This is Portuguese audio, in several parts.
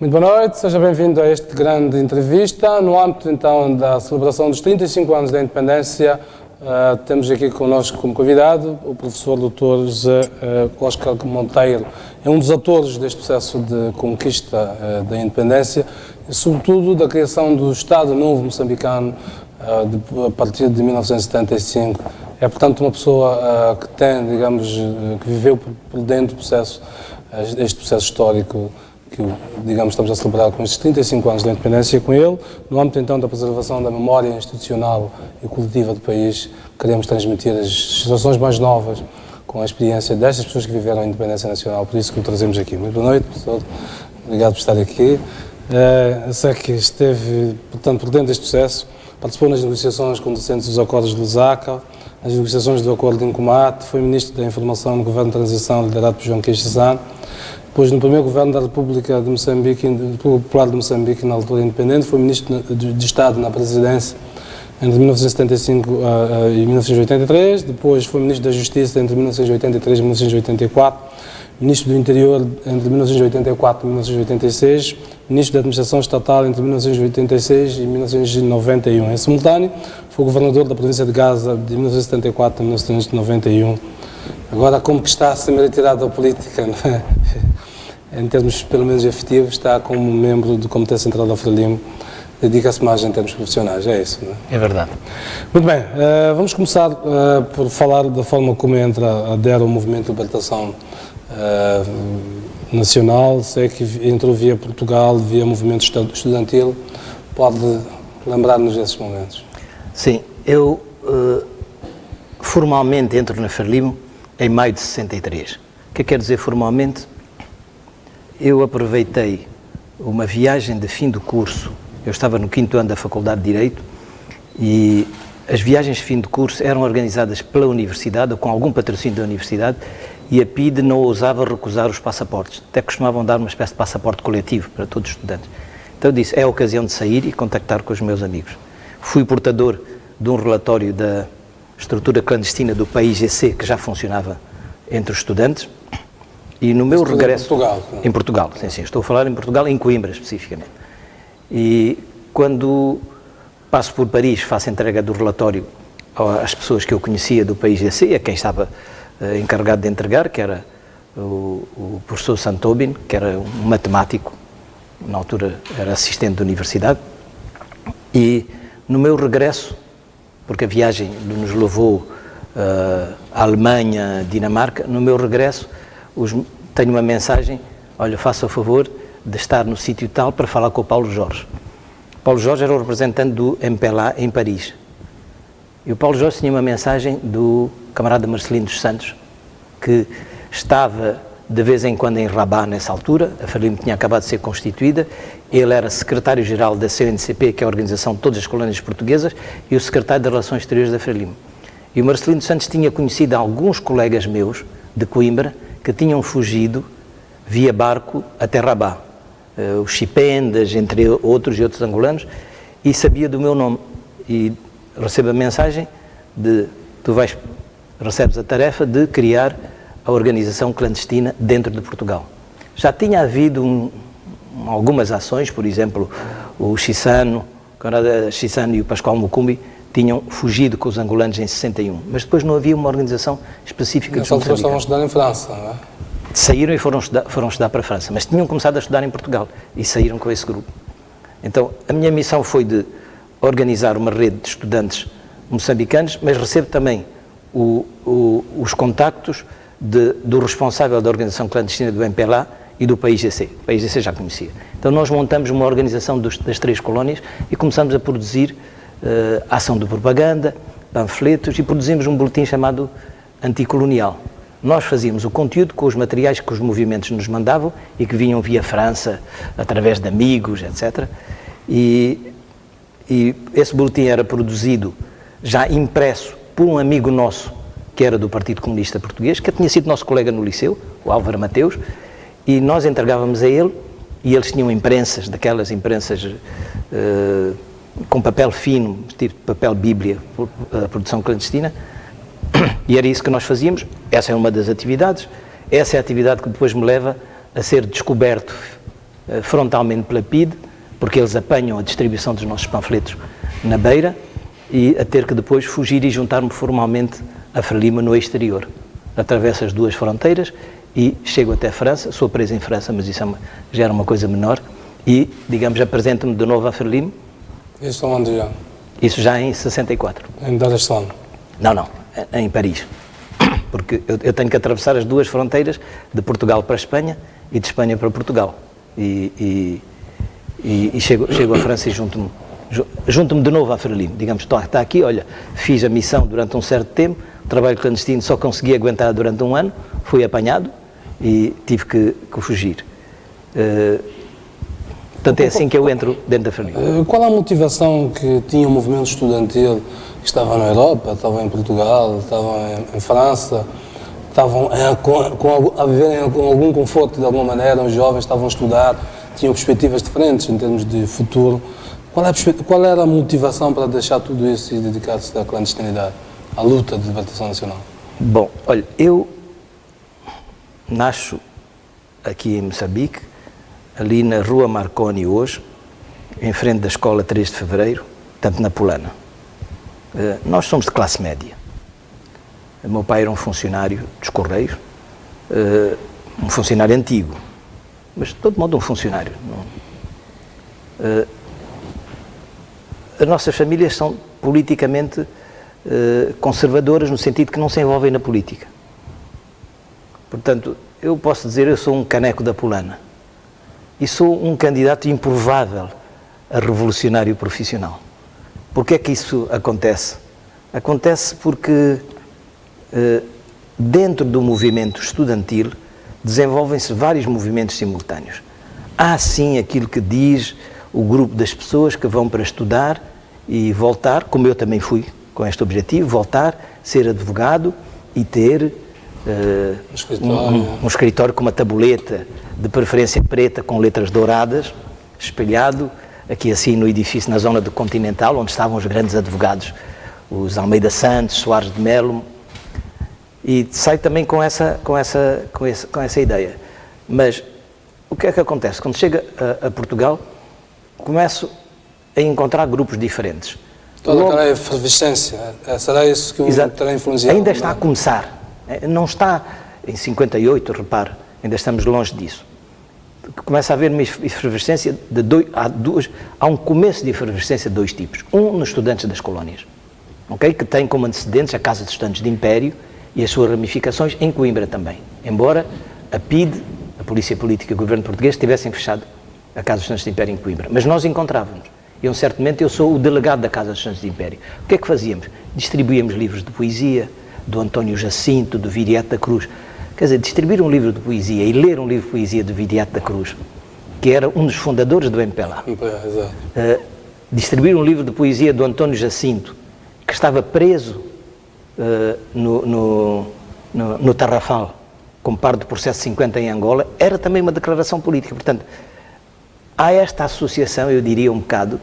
Muito boa noite, seja bem-vindo a esta grande entrevista. No âmbito, então, da celebração dos 35 anos da independência, temos aqui connosco como convidado o professor Dr. José Oscar Monteiro. É um dos atores deste processo de conquista da independência e, sobretudo, da criação do Estado Novo Moçambicano a partir de 1975. É, portanto, uma pessoa que tem, digamos, que viveu por dentro do processo, este processo histórico que, digamos, estamos a celebrar com estes 35 anos da independência com ele. No âmbito, então, da preservação da memória institucional e coletiva do país, queremos transmitir as gerações mais novas com a experiência destas pessoas que viveram a independência nacional, por isso que o trazemos aqui. Muito boa noite, professor. Obrigado por estar aqui. Eu sei que esteve, portanto, por dentro deste processo, participou nas negociações conducentes dos acordos de Lusaka, nas negociações do acordo de Incomate, foi Ministro da Informação no Governo de Transição liderado por João Queixo-Sano. Depois, no primeiro governo da República de Moçambique, Popular de Moçambique, na altura independente, foi Ministro de Estado na Presidência entre 1975 e 1983. Depois, foi Ministro da Justiça entre 1983 e 1984. Ministro do Interior entre 1984 e 1986. Ministro da Administração Estatal entre 1986 e 1991. Em simultâneo, foi Governador da Província de Gaza de 1974 a 1991. Agora, como que está a ser retirado da política, não é? Em termos, pelo menos, afetivos, está como membro do Comitê Central da Frelimo, dedica-se mais em termos profissionais, é isso, não é? É verdade. Muito bem, vamos começar por falar da forma como adera o Movimento de Libertação Nacional. Sei que entrou via Portugal, via Movimento Estudantil. Pode lembrar-nos desses momentos? Sim, eu formalmente entro na Frelimo em maio de 63. O que quer dizer formalmente? Eu aproveitei uma viagem de fim do curso. Eu estava no 5º ano da Faculdade de Direito e as viagens de fim de curso eram organizadas pela Universidade ou com algum patrocínio da Universidade e a PIDE não ousava recusar os passaportes. Até costumavam dar uma espécie de passaporte coletivo para todos os estudantes. Então eu disse, é a ocasião de sair e contactar com os meus amigos. Fui portador de um relatório da estrutura clandestina do PAIGC, que já funcionava entre os estudantes, e no meu regresso... Em Portugal? Em Portugal, sim, estou a falar em Portugal, em Coimbra especificamente. E quando passo por Paris, faço entrega do relatório às pessoas que eu conhecia do PAIGC, a quem estava encarregado de entregar, que era o professor Santobin, que era um matemático, na altura era assistente da universidade, e no meu regresso, porque a viagem nos levou à Alemanha, Dinamarca, no meu regresso tenho uma mensagem, olha, faça o favor de estar no sítio tal para falar com o Paulo Jorge. O Paulo Jorge era o representante do MPLA em Paris. E o Paulo Jorge tinha uma mensagem do camarada Marcelino dos Santos, que estava de vez em quando em Rabat nessa altura, a Frelimo tinha acabado de ser constituída, ele era secretário-geral da CNCP, que é a organização de todas as colónias portuguesas, e o secretário de Relações Exteriores da Frelimo. E o Marcelino dos Santos tinha conhecido alguns colegas meus de Coimbra que tinham fugido via barco até Rabat, os Chipendas, entre outros e outros angolanos, e sabia do meu nome. E recebo a mensagem de, recebes a tarefa de criar a organização clandestina dentro de Portugal. Já tinha havido algumas ações, por exemplo, o Chissano e o Pascoal Mucumbi tinham fugido com os angolanos em 61, mas depois não havia uma organização específica dos moçambicanos. Estavam a estudar em França, não é? Saíram e foram estudar para a França, mas tinham começado a estudar em Portugal e saíram com esse grupo. Então, a minha missão foi de organizar uma rede de estudantes moçambicanos, mas recebo também os contactos do responsável da organização clandestina do MPLA e do PAIGC. O PAIGC já conhecia. Então, nós montamos uma organização das 3 colónias e começamos a produzir ação de propaganda, panfletos, e produzimos um boletim chamado Anticolonial. Nós fazíamos o conteúdo com os materiais que os movimentos nos mandavam e que vinham via França, através de amigos, etc. E esse boletim era produzido, já impresso, por um amigo nosso, que era do Partido Comunista Português, que tinha sido nosso colega no liceu, o Álvaro Mateus, e nós entregávamos a ele, e eles tinham imprensas, daquelas imprensas com papel fino, tipo papel bíblia, a produção clandestina, e era isso que nós fazíamos. Essa é uma das atividades. Essa é a atividade que depois me leva a ser descoberto frontalmente pela PIDE, porque eles apanham a distribuição dos nossos panfletos na beira, e a ter que depois fugir e juntar-me formalmente a Frelimo no exterior. Atravesso as duas fronteiras e chego até a França, sou preso em França, mas isso já era uma coisa menor, e, digamos, apresento-me de novo a Frelimo. Isso onde já? Isso já em 64. Em Dar es Salaam? Não, em Paris. Porque eu tenho que atravessar as duas fronteiras, de Portugal para a Espanha e de Espanha para Portugal. E chego à França e junto-me de novo à Frelimo. Digamos, está aqui, olha, fiz a missão durante um certo tempo, trabalho clandestino, só consegui aguentar durante um ano, fui apanhado e tive que fugir. Portanto, é assim que eu entro dentro da Frelimo. Qual a motivação que tinha o movimento estudantil que estava na Europa, estava em Portugal, estava em França, estavam a viverem com algum conforto de alguma maneira, os jovens estavam a estudar, tinham perspectivas diferentes em termos de futuro. Qual era a motivação para deixar tudo isso e dedicar-se à clandestinidade, à luta de libertação nacional? Bom, olha, eu nasço aqui em Moçambique, ali na Rua Marconi hoje, em frente da Escola 3 de Fevereiro, portanto na Polana. Nós somos de classe média. O meu pai era um funcionário dos Correios, um funcionário antigo, mas de todo modo um funcionário. As nossas famílias são politicamente conservadoras no sentido que não se envolvem na política. Portanto, eu posso dizer, eu sou um caneco da Polana e sou um candidato improvável a revolucionário profissional. Porquê é que isso acontece? Acontece porque dentro do movimento estudantil desenvolvem-se vários movimentos simultâneos. Há sim aquilo que diz o grupo das pessoas que vão para estudar e voltar, como eu também fui com este objetivo, voltar, ser advogado e ter um escritório com uma tabuleta, de preferência preta, com letras douradas, espelhado, aqui assim no edifício, na zona do Continental, onde estavam os grandes advogados, os Almeida Santos, Soares de Melo, e saio também com essa ideia. Mas o que é que acontece? Quando chega a Portugal, começo a encontrar grupos diferentes. Toda aquela efervescência, será isso que o terá influenciado? Ainda está a começar, não está em 58, repare, ainda estamos longe disso. Começa a haver uma efervescência há um começo de efervescência de dois tipos. Um nos estudantes das colónias, okay? Que tem como antecedentes a Casa de Estudantes de Império e as suas ramificações em Coimbra também, embora a PIDE, a Polícia Política e o Governo Português tivessem fechado a Casa de Estudantes de Império em Coimbra, mas nós encontrávamos. E um certo momento eu sou o delegado da Casa de Estudantes de Império. O que é que fazíamos? Distribuíamos livros de poesia, do António Jacinto, do Viriato da Cruz. Quer dizer, distribuir um livro de poesia e ler um livro de poesia de Viriato da Cruz, que era um dos fundadores do MPLA. Distribuir um livro de poesia do António Jacinto, que estava preso no Tarrafal, como parte do processo 50 em Angola, era também uma declaração política. Portanto, há esta associação, eu diria um bocado,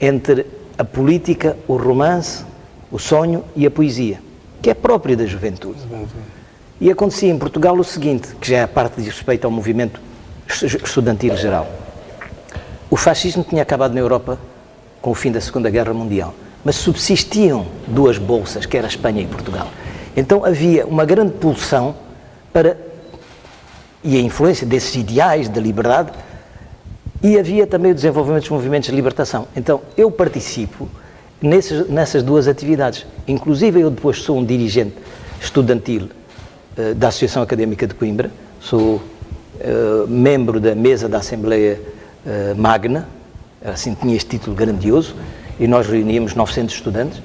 entre a política, o romance, o sonho e a poesia, que é própria da juventude. E acontecia em Portugal o seguinte, que já é a parte que diz respeito ao movimento estudantil geral. O fascismo tinha acabado na Europa com o fim da Segunda Guerra Mundial, mas subsistiam duas bolsas, que era a Espanha e Portugal. Então havia uma grande pulsão e a influência desses ideais da liberdade, e havia também o desenvolvimento dos movimentos de libertação. Então eu participo nessas duas atividades. Inclusive eu depois sou um dirigente estudantil da Associação Académica de Coimbra, sou membro da mesa da Assembleia Magna, assim tinha este título grandioso, e nós reuníamos 900 estudantes,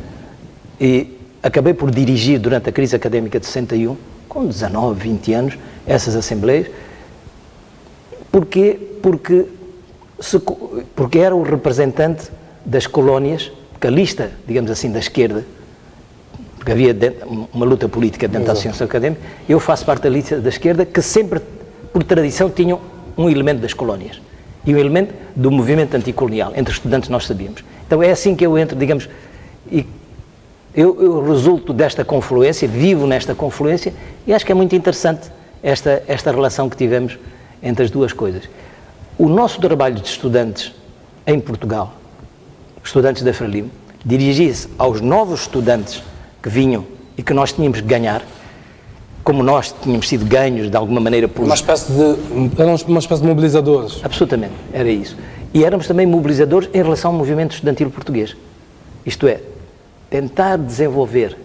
e acabei por dirigir durante a crise académica de 61, com 19, 20 anos, essas assembleias. Porquê? Porque era o representante das colónias, porque a lista, digamos assim, da esquerda, porque havia uma luta política dentro da Associação Académica, eu faço parte da lista da esquerda, que sempre, por tradição, tinham um elemento das colónias e um elemento do movimento anticolonial. Entre estudantes nós sabíamos. Então é assim que eu entro, digamos, e eu resulto desta confluência, vivo nesta confluência, e acho que é muito interessante esta relação que tivemos entre as duas coisas. o nosso trabalho de estudantes em Portugal, estudantes da Frelimo, dirigia-se aos novos estudantes que vinham e que nós tínhamos que ganhar, como nós tínhamos sido ganhos de alguma maneira por... Eram uma espécie de mobilizadores. Absolutamente, era isso. E éramos também mobilizadores em relação ao movimento estudantil português. Isto é, tentar desenvolver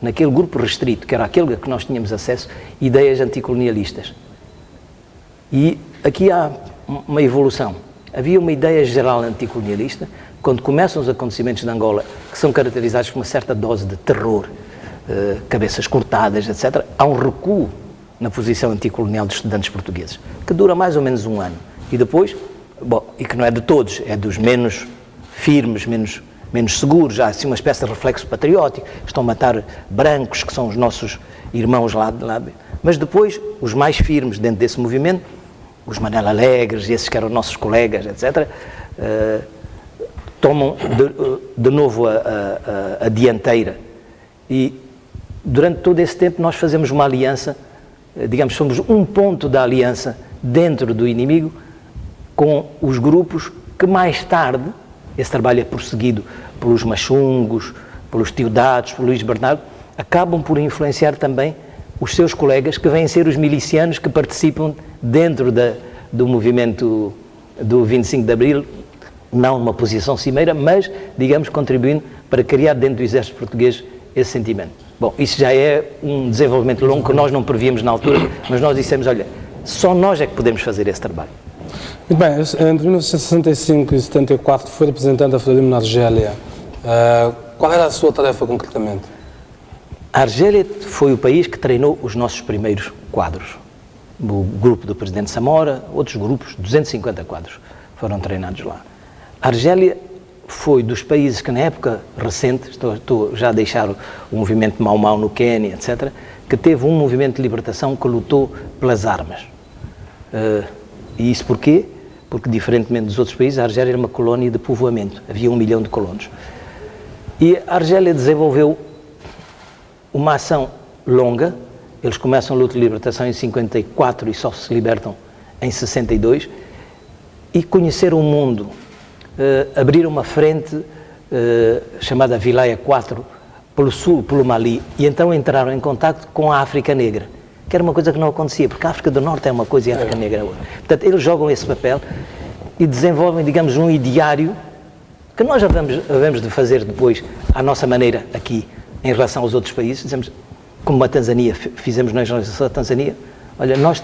naquele grupo restrito, que era aquele a que nós tínhamos acesso, ideias anticolonialistas. E aqui há uma evolução. Havia uma ideia geral anticolonialista, quando começam os acontecimentos de Angola, que são caracterizados por uma certa dose de terror, cabeças cortadas, etc., há um recuo na posição anticolonial dos estudantes portugueses, que dura mais ou menos um ano. E depois, e que não é de todos, é dos menos firmes, menos seguros, há assim uma espécie de reflexo patriótico, estão a matar brancos, que são os nossos irmãos lá. Mas depois, os mais firmes dentro desse movimento, os Manel Alegres, esses que eram nossos colegas, etc., tomam de novo a dianteira. E durante todo esse tempo nós fazemos uma aliança, digamos, somos um ponto da aliança dentro do inimigo com os grupos que mais tarde, esse trabalho é prosseguido pelos Machungos, pelos Teodados, por Luís Bernardo, acabam por influenciar também os seus colegas que vêm ser os milicianos que participam dentro do movimento do 25 de Abril, não numa posição cimeira, mas, digamos, contribuindo para criar dentro do exército português esse sentimento. Bom, isso já é um desenvolvimento longo que nós não prevíamos na altura, mas nós dissemos, olha, só nós é que podemos fazer esse trabalho. Muito bem, entre 1965 e 74 foi representante da Frelimo na Argélia. Qual era a sua tarefa concretamente? A Argélia foi o país que treinou os nossos primeiros quadros. O grupo do presidente Samora, outros grupos, 250 quadros foram treinados lá. A Argélia foi dos países que na época recente, estou já a deixar o movimento Mau Mau no Quênia, etc., que teve um movimento de libertação que lutou pelas armas. E isso porquê? Porque, diferentemente dos outros países, a Argélia era uma colónia de povoamento, havia 1 milhão de colonos. E a Argélia desenvolveu uma ação longa, eles começam a luta de libertação em 54 e só se libertam em 62, e conheceram o mundo, abriram uma frente chamada Vilaya 4, pelo sul, pelo Mali, e então entraram em contacto com a África Negra, que era uma coisa que não acontecia, porque a África do Norte é uma coisa e a África Negra é outra. Portanto, eles jogam esse papel e desenvolvem, digamos, um ideário que nós havemos de fazer depois à nossa maneira aqui, em relação aos outros países. Dizemos, como a Tanzânia, fizemos nós na Tanzânia, olha, nós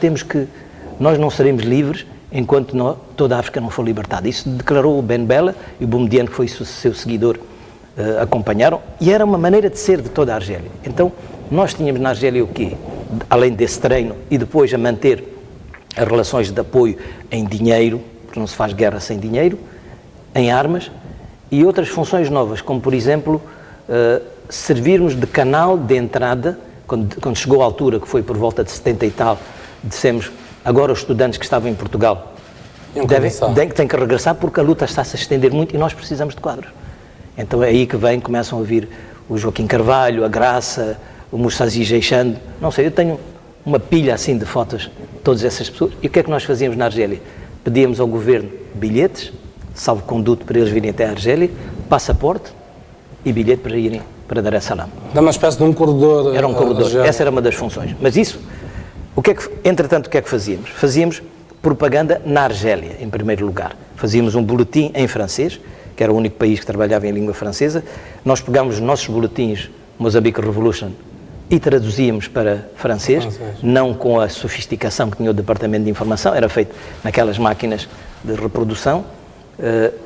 não seremos livres enquanto toda a África não for libertada. Isso declarou o Ben Bella e o Boumediene, que foi seu seguidor, acompanharam, e era uma maneira de ser de toda a Argélia. Então, nós tínhamos na Argélia o quê? Além desse treino e depois a manter as relações de apoio em dinheiro, porque não se faz guerra sem dinheiro, em armas, e outras funções novas, como por exemplo, servirmos de canal de entrada, quando chegou a altura, que foi por volta de 70 e tal, dissemos, agora os estudantes que estavam em Portugal têm que regressar porque a luta está-se a estender muito e nós precisamos de quadros. Então é aí que começam a vir o Joaquim Carvalho, a Graça, o Moussazi Geixando, não sei, eu tenho uma pilha assim de fotos de todas essas pessoas. E o que é que nós fazíamos na Argélia? Pedíamos ao governo bilhetes, salvo-conduto para eles virem até a Argélia, passaporte e bilhete para irem para Dar es Salaam. Era uma espécie de um corredor. Era um corredor, essa era uma das funções. Mas isso, entretanto, o que é que fazíamos? Fazíamos propaganda na Argélia, em primeiro lugar. Fazíamos um boletim em francês, que era o único país que trabalhava em língua francesa. Nós pegámos os nossos boletins, Mozambique Revolution, e traduzíamos para francês, não com a sofisticação que tinha o Departamento de Informação, era feito naquelas máquinas de reprodução,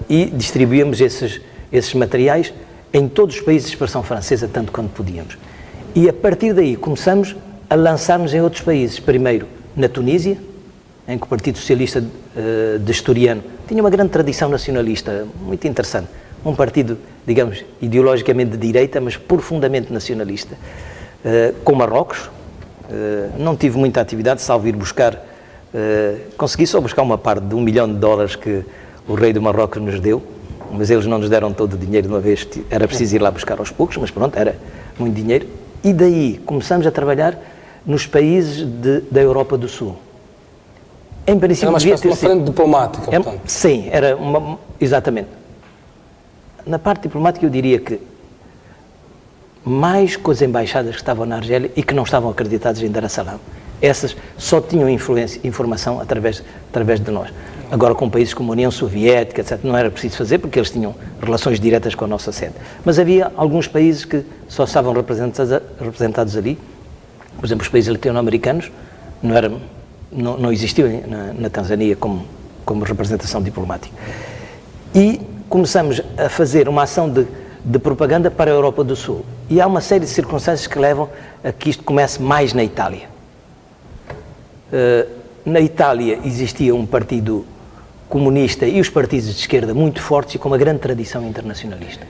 e distribuíamos esses materiais em todos os países de expressão francesa, tanto quanto podíamos. E a partir daí começamos a lançar-nos em outros países. Primeiro na Tunísia, em que o Partido Socialista de Asturiano tinha uma grande tradição nacionalista, muito interessante. Um partido, digamos, ideologicamente de direita, mas profundamente nacionalista. Com Marrocos, não tive muita atividade, salvo ir buscar, consegui só buscar uma parte de $1 milhão que o rei do Marrocos nos deu, mas eles não nos deram todo o dinheiro de uma vez, era preciso ir lá buscar aos poucos, mas pronto, era muito dinheiro. E daí começamos a trabalhar nos países da Europa do Sul. Em princípio, Era uma devia espécie de uma ter sido. frente diplomática, portanto. Sim, era uma. Exatamente. Na parte diplomática, eu diria que mais com as embaixadas que estavam na Argélia e que não estavam acreditadas em Dar es Salaam. Essas só tinham informação através de nós. Agora, com países como a União Soviética, etc., não era preciso fazer porque eles tinham relações diretas com a nossa sede. Mas havia alguns países que só estavam representados ali. Por exemplo, os países latino-americanos não existiam na Tanzânia como representação diplomática. E começamos a fazer uma ação de propaganda para a Europa do Sul. E há uma série de circunstâncias que levam a que isto comece mais na Itália. Na Itália existia um partido comunista e os partidos de esquerda muito fortes e com uma grande tradição internacionalista.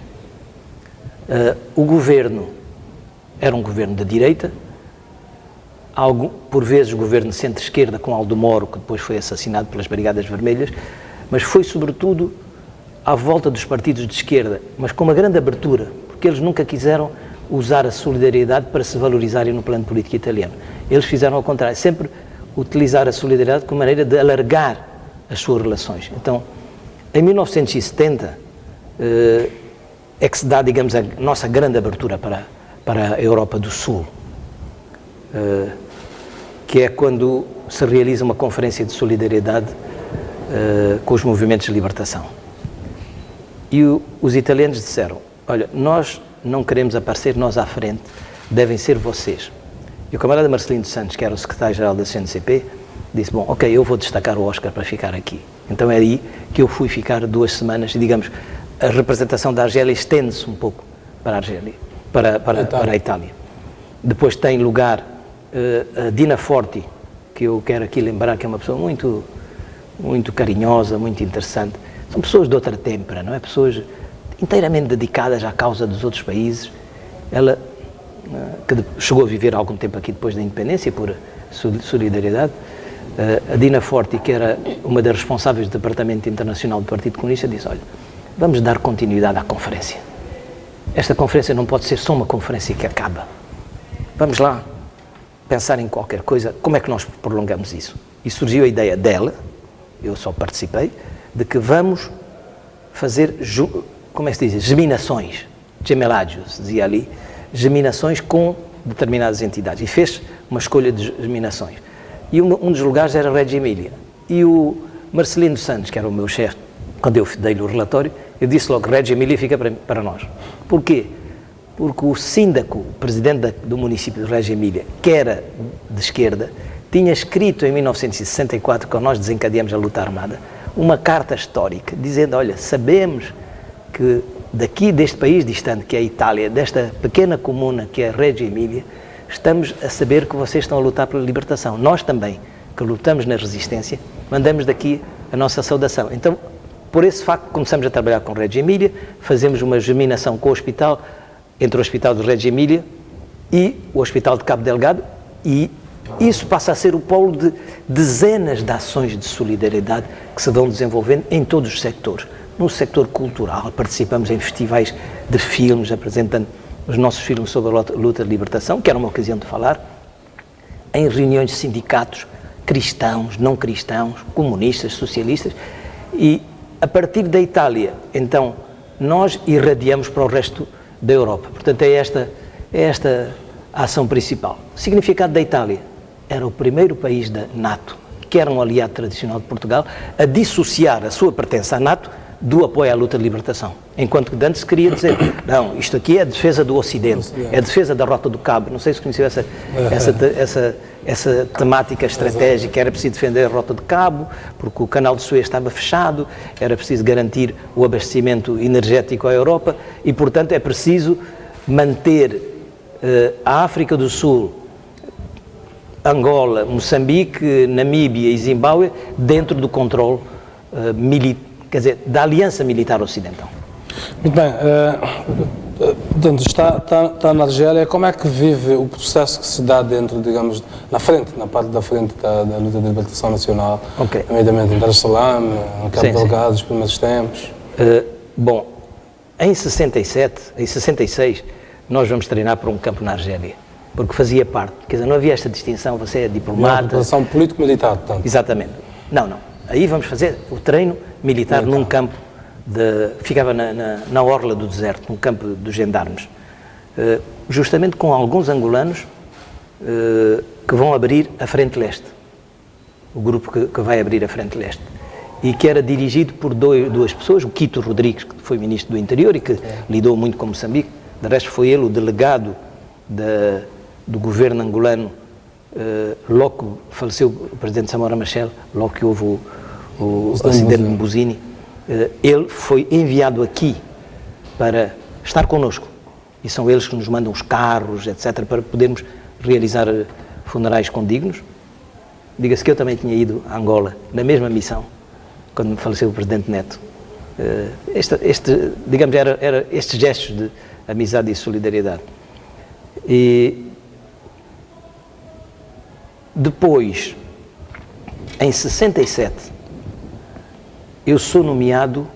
O governo era um governo de direita, por vezes o governo de centro-esquerda com Aldo Moro, que depois foi assassinado pelas Brigadas Vermelhas, mas foi sobretudo à volta dos partidos de esquerda, mas com uma grande abertura, porque eles nunca quiseram usar a solidariedade para se valorizarem no plano político italiano. Eles fizeram ao contrário, sempre utilizar a solidariedade como maneira de alargar as suas relações. Então, em 1970, é que se dá, digamos, a nossa grande abertura para a Europa do Sul, que é quando se realiza uma conferência de solidariedade com os movimentos de libertação. E os italianos disseram, olha, nós não queremos aparecer nós à frente, devem ser vocês. E o camarada Marcelino dos Santos, que era o secretário-geral da CNCP, disse, bom, ok, eu vou destacar o Oscar para ficar aqui. Então é aí que eu fui ficar 2 semanas e, digamos, a representação da Argélia estende-se um pouco para a Argélia, para a Itália. Depois tem lugar a Dina Forti, que eu quero aqui lembrar que é uma pessoa muito, muito carinhosa, muito interessante. São pessoas de outra têmpera, não é? Pessoas inteiramente dedicadas à causa dos outros países. Ela, que chegou a viver algum tempo aqui depois da independência, por solidariedade, a Dina Forti, que era uma das responsáveis do Departamento Internacional do Partido Comunista, disse, olha, vamos dar continuidade à conferência. Esta conferência não pode ser só uma conferência que acaba. Vamos lá pensar em qualquer coisa, como é que nós prolongamos isso? E surgiu a ideia dela, eu só participei, de que vamos fazer, como é que se diz, geminações, gemelágios, dizia ali, geminações com determinadas entidades. E fez uma escolha de geminações. E um dos lugares era Reggio Emília. E o Marcelino dos Santos, que era o meu chefe, quando eu dei-lhe o relatório, eu disse logo, Reggio Emília fica para nós. Porquê? Porque o síndaco, o presidente do município de Reggio Emília, que era de esquerda, tinha escrito em 1964, quando nós desencadeamos a luta armada, uma carta histórica, dizendo, olha, sabemos que daqui deste país distante, que é a Itália, desta pequena comuna que é Reggio Emília, estamos a saber que vocês estão a lutar pela libertação. Nós também, que lutamos na resistência, mandamos daqui a nossa saudação. Então, por esse facto, começamos a trabalhar com Reggio Emília, fazemos uma germinação com o hospital, entre o Hospital de Reggio Emília e o Hospital de Cabo Delgado, e isso passa a ser o polo de dezenas de ações de solidariedade que se vão desenvolvendo em todos os sectores. No sector cultural, participamos em festivais de filmes, apresentando os nossos filmes sobre a luta de libertação, que era uma ocasião de falar, em reuniões de sindicatos, cristãos, não cristãos, comunistas, socialistas, e a partir da Itália, então, nós irradiamos para o resto da Europa. Portanto, é esta a ação principal. O significado da Itália: era o primeiro país da NATO, que era um aliado tradicional de Portugal, a dissociar a sua pertença à NATO do apoio à luta de libertação. Enquanto que antes queria dizer, não, isto aqui é a defesa do Ocidente, é a defesa da Rota do Cabo. Não sei se conheceu essa temática estratégica. Era preciso defender a Rota do Cabo, porque o canal de Suez estava fechado, era preciso garantir o abastecimento energético à Europa e, portanto, é preciso manter a África do Sul, Angola, Moçambique, Namíbia e Zimbábue dentro do controle quer dizer, da Aliança Militar Ocidental. Muito bem. Portanto, está na Argélia. Como é que vive o processo que se dá dentro, digamos, na parte da frente da luta de libertação nacional, nomeadamente em Dar es Salaam, no Cabo Delgado, nos primeiros tempos? Bom, em 66, nós vamos treinar para um campo na Argélia, porque fazia parte, quer dizer, não havia esta distinção, você é diplomata... Uma relação político-militar, portanto. Exatamente. Não. Aí vamos fazer o treino militar num campo, ficava na orla do deserto, num campo dos gendarmes, justamente com alguns angolanos que vão abrir a Frente Leste, o grupo que vai abrir a Frente Leste, e que era dirigido por duas pessoas, o Quito Rodrigues, que foi ministro do Interior e que lidou muito com Moçambique, de resto foi ele o delegado do governo angolano, logo que faleceu o presidente Samora Machel, logo que houve o acidente de Mbuzini, ele foi enviado aqui para estar connosco, e são eles que nos mandam os carros, etc., para podermos realizar funerais condignos. Diga-se que eu também tinha ido a Angola, na mesma missão, quando me faleceu o presidente Neto. Digamos, era estes gestos de amizade e solidariedade. E depois, em 67, eu sou nomeado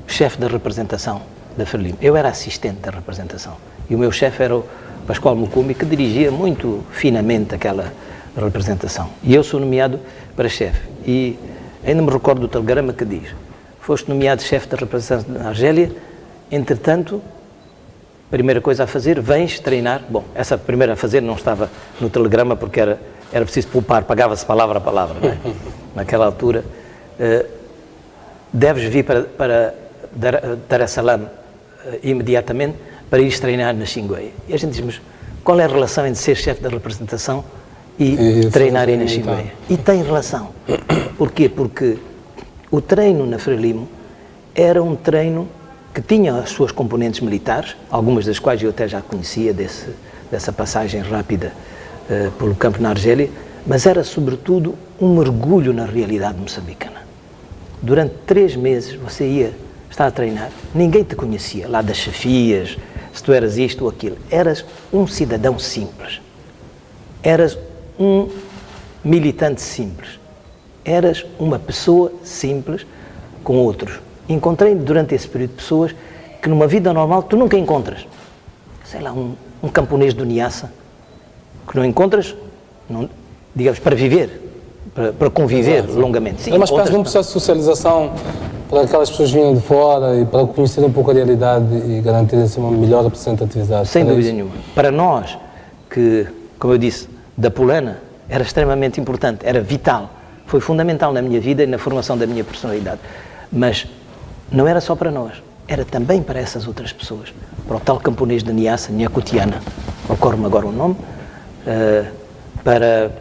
chefe da representação da Frelimo. Eu era assistente da representação e o meu chefe era o Pascoal Mukumi, que dirigia muito finamente aquela representação. E eu sou nomeado para chefe. E ainda me recordo do telegrama que diz: foste nomeado chefe da representação da Argélia, entretanto, primeira coisa a fazer, vens treinar. Bom, essa primeira a fazer não estava no telegrama porque era preciso poupar, pagava-se palavra a palavra, não é? Naquela altura. Deves vir para Dar es Salaam imediatamente para ires treinar na Xinguei. E a gente diz, mas qual é a relação entre ser chefe da representação e treinar aí na Xinguei? E tem relação. Porquê? Porque o treino na Frelimo era um treino que tinha as suas componentes militares, algumas das quais eu até já conhecia dessa passagem rápida pelo campo na Argélia, mas era sobretudo um mergulho na realidade moçambicana. Durante 3 meses você ia estar a treinar, ninguém te conhecia, lá das chefias, se tu eras isto ou aquilo. Eras um cidadão simples, eras um militante simples, eras uma pessoa simples com outros. Encontrei durante esse período pessoas que numa vida normal tu nunca encontras. Sei lá, um camponês do Niassa, que não encontras, digamos, para viver, para conviver longamente. Sim, é uma espécie de um processo de socialização para aquelas pessoas que vinham de fora e para conhecer um pouco a realidade e garantirem assim, uma melhor representatividade. Sem dúvida nenhuma. Para nós, que, como eu disse, da Polana, era extremamente importante, era vital, foi fundamental na minha vida e na formação da minha personalidade. Mas não era só para nós, era também para essas outras pessoas. Para o tal camponês de Niassa, Nhacutiana, ocorre-me agora o nome, para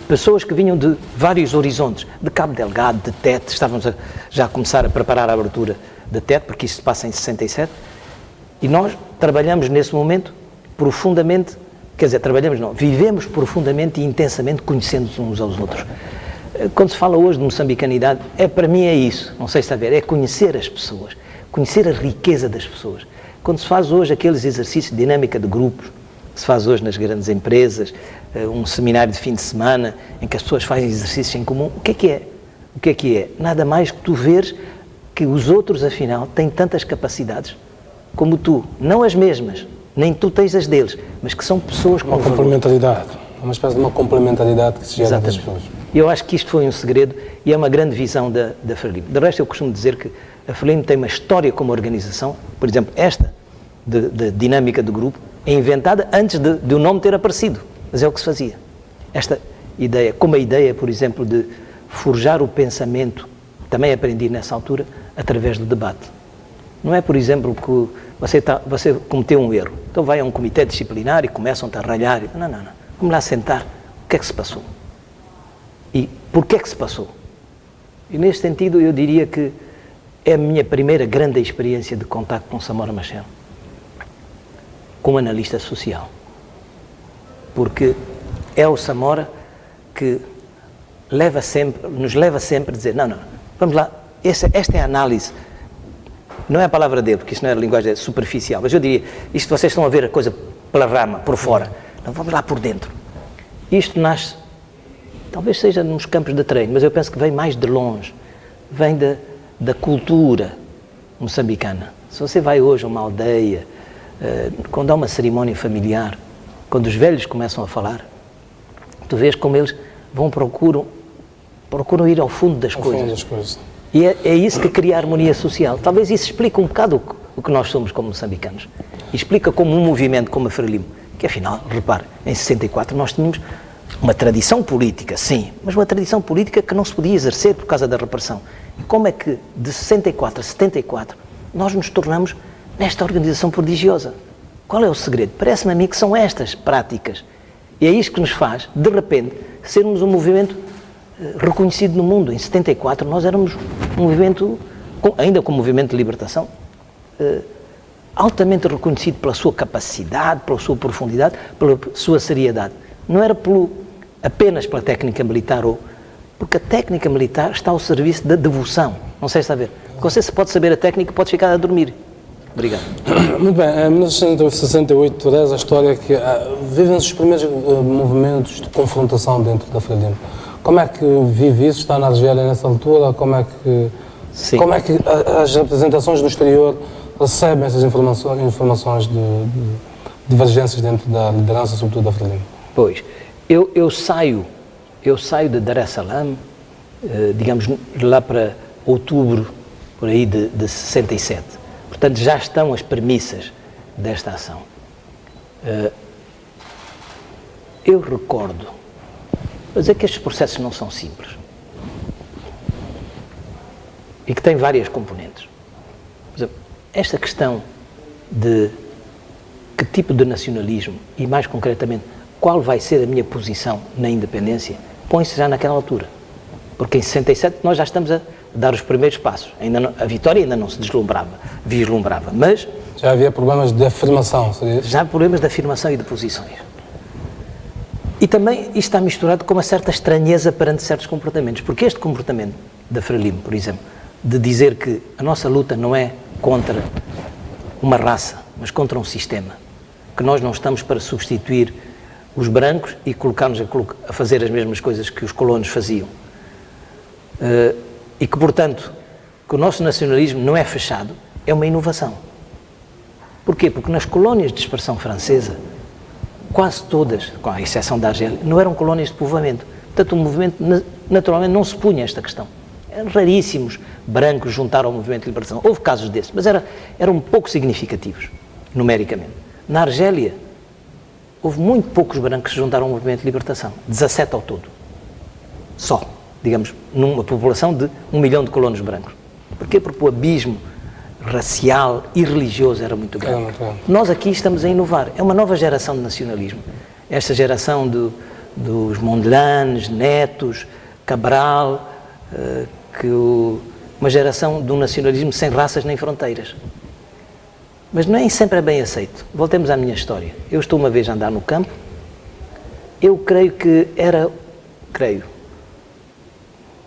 pessoas que vinham de vários horizontes, de Cabo Delgado, de Tete, estávamos já a começar a preparar a abertura de Tete, porque isso se passa em 67, e nós trabalhamos nesse momento profundamente, quer dizer, vivemos profundamente e intensamente conhecendo-nos uns aos outros. Quando se fala hoje de moçambicanidade, para mim é isso, não sei se está a ver, é conhecer as pessoas, conhecer a riqueza das pessoas. Quando se faz hoje aqueles exercícios de dinâmica de grupos, que se faz hoje nas grandes empresas, um seminário de fim de semana em que as pessoas fazem exercícios em comum, o que é que é? O que é que é? Nada mais que tu veres que os outros, afinal, têm tantas capacidades como tu, não as mesmas, nem tu tens as deles, mas que são pessoas com uma complementaridade, uma espécie de uma complementaridade que se gera das pessoas. E eu acho que isto foi um segredo e é uma grande visão da Frelimo. De resto, eu costumo dizer que a Frelimo tem uma história como organização, por exemplo, esta de dinâmica de grupo, é inventada antes de o nome ter aparecido, mas é o que se fazia. Esta ideia, como a ideia, por exemplo, de forjar o pensamento, também aprendi nessa altura, através do debate. Não é, por exemplo, que você cometeu um erro, então vai a um comitê disciplinar e começam-te a ralhar. Não. Vamos lá sentar, o que é que se passou? E porquê é que se passou? E neste sentido eu diria que é a minha primeira grande experiência de contacto com Samora Machel, como analista social. Porque é o Samora que nos leva sempre a dizer, não, vamos lá, esta é a análise, não é a palavra dele, porque isto não é a linguagem superficial, mas eu diria, isto vocês estão a ver a coisa pela rama, por fora, não, vamos lá por dentro. Isto nasce, talvez seja nos campos de treino, mas eu penso que vem mais de longe, vem da cultura moçambicana. Se você vai hoje a uma aldeia, quando há uma cerimónia familiar, quando os velhos começam a falar, tu vês como eles procuram procuram ir ao fundo das Ao coisas. fundo das coisas. E é isso que cria a harmonia social. Talvez isso explique um bocado o que nós somos como moçambicanos. E explica como um movimento como a Frelimo, que afinal, repare, em 64 nós tínhamos uma tradição política, sim, mas uma tradição política que não se podia exercer por causa da repressão. E como é que de 64 a 74 nós nos tornamos nesta organização prodigiosa? Qual é o segredo? Parece-me a mim que são estas práticas. E é isto que nos faz, de repente, sermos um movimento reconhecido no mundo. Em 74 nós éramos um movimento, ainda como movimento de libertação, altamente reconhecido pela sua capacidade, pela sua profundidade, pela sua seriedade. Não era apenas pela técnica militar, porque a técnica militar está ao serviço da devoção. Não sei se está a ver. Você se pode saber a técnica, pode ficar a dormir. Obrigado. Muito bem, em 1968, tu a história que vivem-se os primeiros movimentos de confrontação dentro da Frelimo. Como é que vive isso? Está na Argélia nessa altura? Como é que as representações no exterior recebem essas informações de divergências dentro da liderança, sobretudo da Frelimo? Pois, eu saio de Dar es Salaam, digamos, lá para outubro, por aí, de 67. Portanto, já estão as premissas desta ação. Eu recordo, mas é que estes processos não são simples e que têm várias componentes. Por exemplo, esta questão de que tipo de nacionalismo e, mais concretamente, qual vai ser a minha posição na independência, põe-se já naquela altura. Porque em 67 nós já estamos a dar os primeiros passos. A vitória ainda não se vislumbrava, mas... Já havia problemas de afirmação, seria isso? Já problemas de afirmação e de posições. E também isto está misturado com uma certa estranheza perante certos comportamentos, porque este comportamento da Frelimo, por exemplo, de dizer que a nossa luta não é contra uma raça, mas contra um sistema, que nós não estamos para substituir os brancos e colocar-nos a fazer as mesmas coisas que os colonos faziam. E que, portanto, que o nosso nacionalismo não é fechado, é uma inovação. Porquê? Porque nas colónias de expressão francesa, quase todas, com a exceção da Argélia, não eram colónias de povoamento. Portanto, o movimento naturalmente não se punha esta questão. Eram raríssimos brancos juntaram ao movimento de libertação. Houve casos desses, mas eram pouco significativos, numericamente. Na Argélia, houve muito poucos brancos que se juntaram ao movimento de libertação. 17 ao todo. Só, digamos, numa população de 1 milhão de colonos brancos. Porquê? Porque o abismo racial e religioso era muito grande. Nós aqui estamos a inovar. É uma nova geração de nacionalismo. Esta geração dos Mondlanes, Netos, Cabral, uma geração de um nacionalismo sem raças nem fronteiras. Mas nem sempre é bem aceito. Voltemos à minha história. Eu estou uma vez a andar no campo. Eu creio que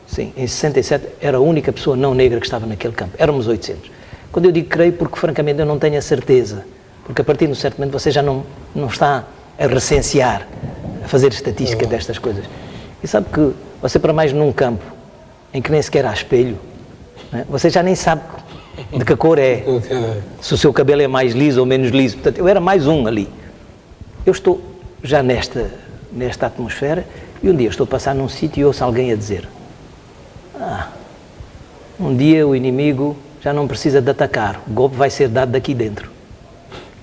sim, em 67 era a única pessoa não negra que estava naquele campo. Éramos 800. Quando eu digo creio, porque francamente eu não tenho a certeza. Porque a partir de um certo momento você já não está a recensear, a fazer estatística destas coisas. E sabe que você, para mais num campo em que nem sequer há espelho, né, você já nem sabe de que cor é, se o seu cabelo é mais liso ou menos liso. Portanto, eu era mais um ali. Eu estou já nesta atmosfera e um dia estou a passar num sítio e ouço alguém a dizer: um dia o inimigo já não precisa de atacar, o golpe vai ser dado daqui dentro.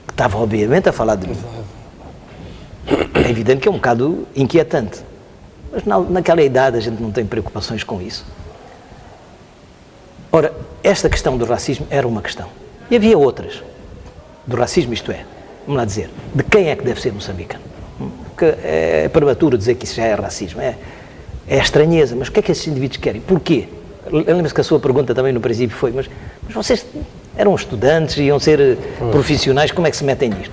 Estava obviamente a falar de mim. É evidente que é um bocado inquietante, mas naquela idade a gente não tem preocupações com isso. Ora, esta questão do racismo era uma questão. E havia outras. Do racismo, isto é, vamos lá dizer, de quem é que deve ser moçambicano? Porque é prematuro dizer que isso já é racismo. É estranheza, mas o que é que esses indivíduos querem? Porquê? Lembro-se que a sua pergunta também no princípio foi, mas vocês eram estudantes, iam ser profissionais, como é que se metem nisto?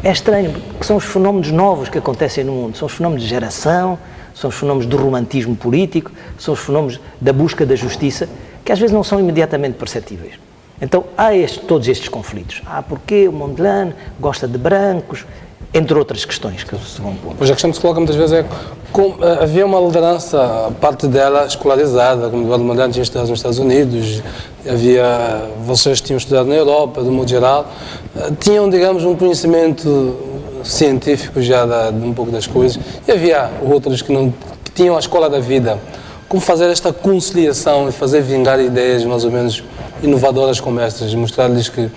É estranho, porque são os fenómenos novos que acontecem no mundo, são os fenómenos de geração, são os fenómenos do romantismo político, são os fenómenos da busca da justiça, que às vezes não são imediatamente perceptíveis. Então há todos estes conflitos. Porquê o Mondlane gosta de brancos, entre outras questões que se vão pôr. Pois a questão que se coloca muitas vezes é como havia uma liderança, parte dela escolarizada, como o Eduardo Mondlane tinha estudado nos Estados Unidos, vocês tinham estudado na Europa, de modo geral, tinham, digamos, um conhecimento científico já de um pouco das coisas, e havia outros que tinham a escola da vida, como fazer esta conciliação e fazer vingar ideias mais ou menos inovadoras como estas, e mostrar-lhes que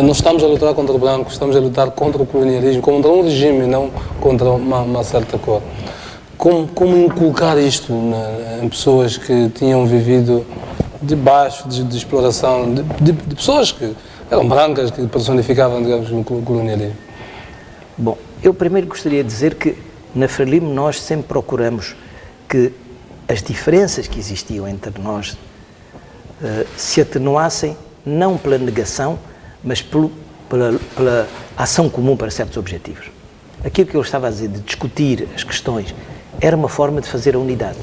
não estamos a lutar contra o branco, estamos a lutar contra o colonialismo, contra um regime, não contra uma certa cor. Como inculcar isto em pessoas que tinham vivido debaixo de exploração, de pessoas que eram brancas, que personificavam, digamos, o colonialismo? Bom, eu primeiro gostaria de dizer que na Frelimo nós sempre procuramos que as diferenças que existiam entre nós se atenuassem não pela negação, mas pela ação comum para certos objetivos. Aquilo que eu estava a dizer, de discutir as questões, era uma forma de fazer a unidade.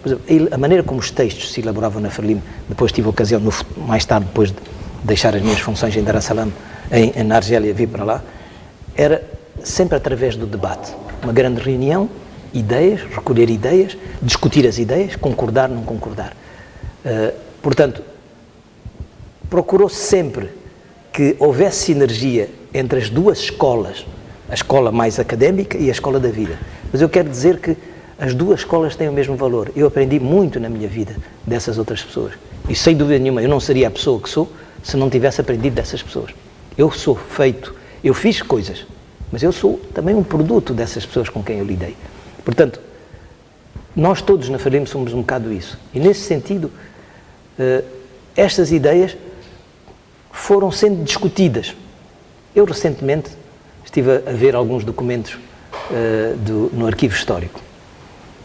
Por exemplo, a maneira como os textos se elaboravam na Frelimo, depois tive a ocasião, mais tarde, depois de deixar as minhas funções em Dar es Salaam, na Argélia, vir para lá, era sempre através do debate. Uma grande reunião, ideias, recolher ideias, discutir as ideias, concordar, não concordar. Portanto, procurou sempre que houvesse sinergia entre as duas escolas, a escola mais académica e a escola da vida. Mas eu quero dizer que as duas escolas têm o mesmo valor. Eu aprendi muito na minha vida dessas outras pessoas. E sem dúvida nenhuma, eu não seria a pessoa que sou se não tivesse aprendido dessas pessoas. Eu sou feito, eu fiz coisas, mas eu sou também um produto dessas pessoas com quem eu lidei. Portanto, nós todos na Frelimo somos um bocado isso. E nesse sentido, estas ideias foram sendo discutidas. Eu recentemente estive a ver alguns documentos no arquivo histórico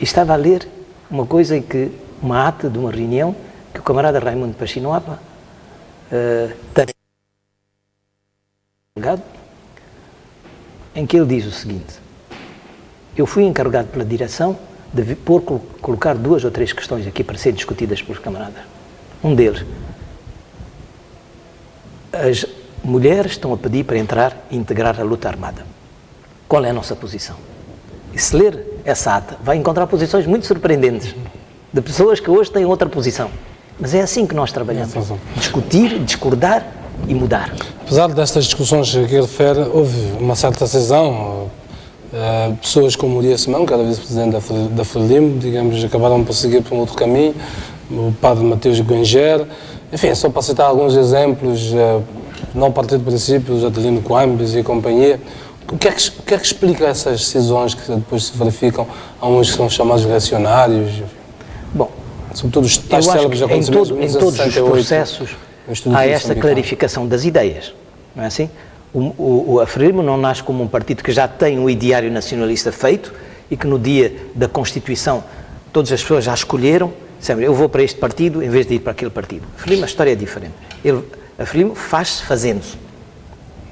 e estava a ler uma coisa em que, uma ata de uma reunião que o camarada Raimundo Pachinoapa em que ele diz o seguinte: eu fui encarregado pela direção de colocar 2 ou 3 questões aqui para serem discutidas pelos camaradas. Um deles, as mulheres estão a pedir para entrar e integrar a luta armada. Qual é a nossa posição? E se ler essa ata, vai encontrar posições muito surpreendentes, de pessoas que hoje têm outra posição. Mas é assim que nós trabalhamos. Discutir, discordar e mudar. Apesar destas discussões que ele refere, houve uma certa cisão. Pessoas como Urias Simão, que era vice-presidente da Frelimo, digamos, acabaram por seguir por um outro caminho, o padre Mateus Guenger, enfim, só para citar alguns exemplos, não partir do princípio, os Adelino Coambes e companhia. O que é que explica essas cisões que depois se verificam? Há uns que são chamados reacionários, bom, sobretudo os tais célebres acontecimentos em todos os processos há esta clarificação das ideias, não é assim? A Frelimo não nasce como um partido que já tem um ideário nacionalista feito e que no dia da Constituição todas as pessoas já escolheram, sempre, eu vou para este partido em vez de ir para aquele partido. A Frelimo, a história é diferente. A Frelimo faz-se fazendo-se.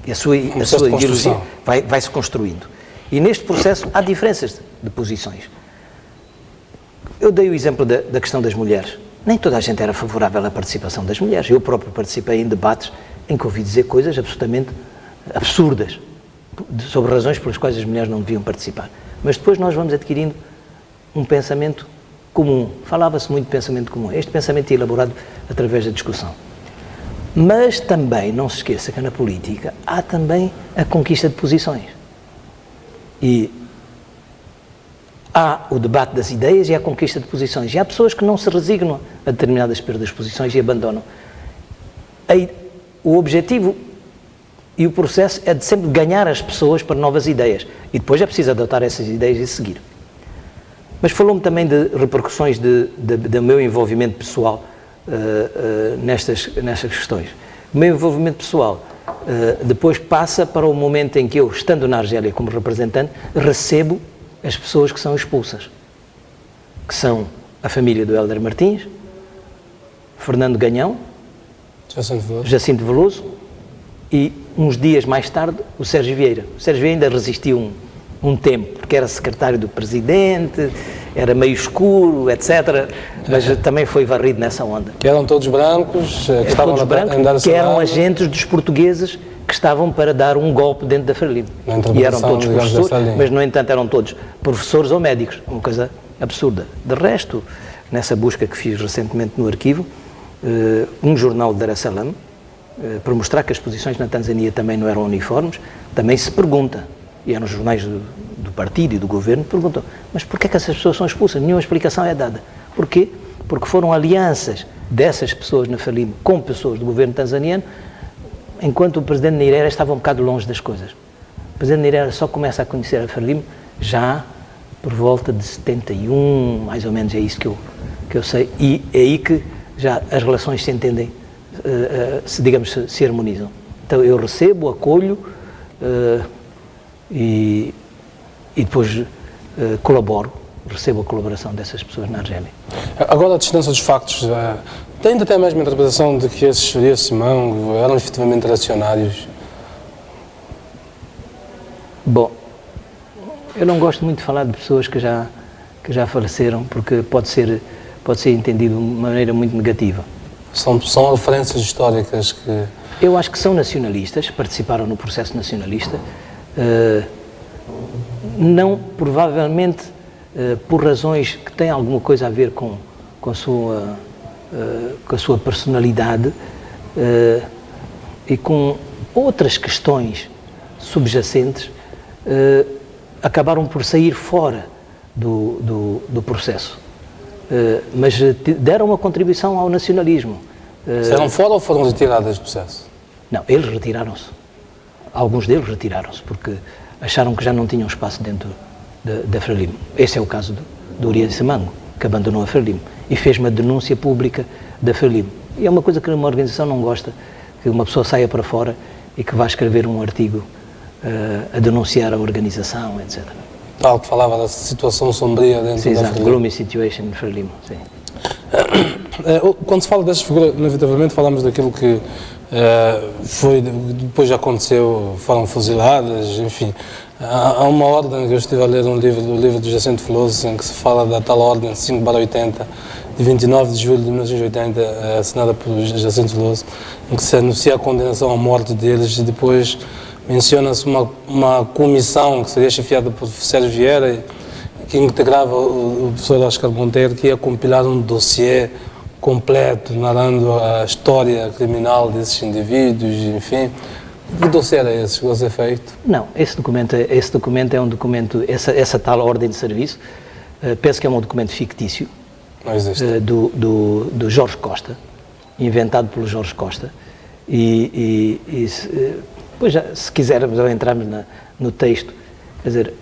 E a sua ideologia vai-se construindo. E neste processo há diferenças de posições. Eu dei o exemplo da questão das mulheres. Nem toda a gente era favorável à participação das mulheres. Eu próprio participei em debates em que ouvi dizer coisas absolutamente absurdas sobre razões pelas quais as mulheres não deviam participar. Mas depois nós vamos adquirindo um pensamento comum. Falava-se muito de pensamento comum. Este pensamento é elaborado através da discussão. Mas também, não se esqueça que na política há também a conquista de posições. E há o debate das ideias e há a conquista de posições. E há pessoas que não se resignam a determinadas perdas de posições e abandonam. O objetivo e o processo é de sempre ganhar as pessoas para novas ideias. E depois é preciso adotar essas ideias e seguir. Mas falou-me também de repercussões do meu envolvimento pessoal nestas questões. O meu envolvimento pessoal depois passa para o momento em que eu, estando na Argélia como representante, recebo as pessoas que são expulsas, que são a família do Hélder Martins, Fernando Ganhão, Jacinto Veloso e, uns dias mais tarde, o Sérgio Vieira. O Sérgio Vieira ainda resistiu um tempo, porque era secretário do presidente, era meio escuro, etc. Mas também foi varrido nessa onda. Que eram todos brancos, que estavam todos brancos, que eram agentes dos portugueses que estavam para dar um golpe dentro da Frelimo. E eram todos professores, mas, no entanto, eram todos professores ou médicos. Uma coisa absurda. De resto, nessa busca que fiz recentemente no arquivo, um jornal de Dar es Salaam, para mostrar que as posições na Tanzânia também não eram uniformes, também se pergunta, e eram os jornais do partido e do governo, perguntam, mas porquê é que essas pessoas são expulsas? Nenhuma explicação é dada. Porquê? Porque foram alianças dessas pessoas na Frelimo com pessoas do governo tanzaniano, enquanto o presidente Nyerere estava um bocado longe das coisas. O presidente Nyerere só começa a conhecer a Frelimo já por volta de 71, mais ou menos, é isso que eu sei, e é aí que já as relações se entendem, se harmonizam. Então eu recebo, acolho e depois colaboro, recebo a colaboração dessas pessoas na Argélia. Agora, a distância dos factos, ainda tem a mesma interpretação de que esses Simão eram efetivamente reacionários? Bom, eu não gosto muito de falar de pessoas que já faleceram, porque pode ser entendido de uma maneira muito negativa. São referências históricas que... Eu acho que são nacionalistas, participaram no processo nacionalista, não, provavelmente, por razões que têm alguma coisa a ver com a sua personalidade e com outras questões subjacentes, acabaram por sair fora do processo. Mas deram uma contribuição ao nacionalismo. Saíram fora ou foram retiradas do processo? Não, eles retiraram-se. Alguns deles retiraram-se, porque acharam que já não tinham espaço dentro da Frelimo. Esse é o caso do Urias Semango, que abandonou a Frelimo e fez uma denúncia pública da Frelimo. E é uma coisa que uma organização não gosta, que uma pessoa saia para fora e que vá escrever um artigo a denunciar a organização, etc. Tal que falava da situação sombria dentro da Frelimo. Gloomy situation in Frelimo, sim. Quando se fala destas figuras, inevitavelmente falamos daquilo que depois já aconteceu, foram fuziladas, enfim. Há uma ordem que eu estive a ler o livro do Jacinto Veloso, em que se fala da tal ordem 5/80, de 29 de julho de 1980, assinada por Jacinto Veloso, em que se anuncia a condenação à morte deles e depois menciona-se uma comissão que seria chefiada por Sérgio Vieira, que integrava o professor Oscar Monteiro, que ia compilar um dossiê completo, narrando a história criminal desses indivíduos, enfim. Que dossiê era esse que vai ser feito? Não, esse documento é um documento, essa tal ordem de serviço, penso que é um documento fictício. Não existe. Do Jorge Costa, inventado pelo Jorge Costa, depois, se quisermos, ou entrarmos no texto, quer dizer,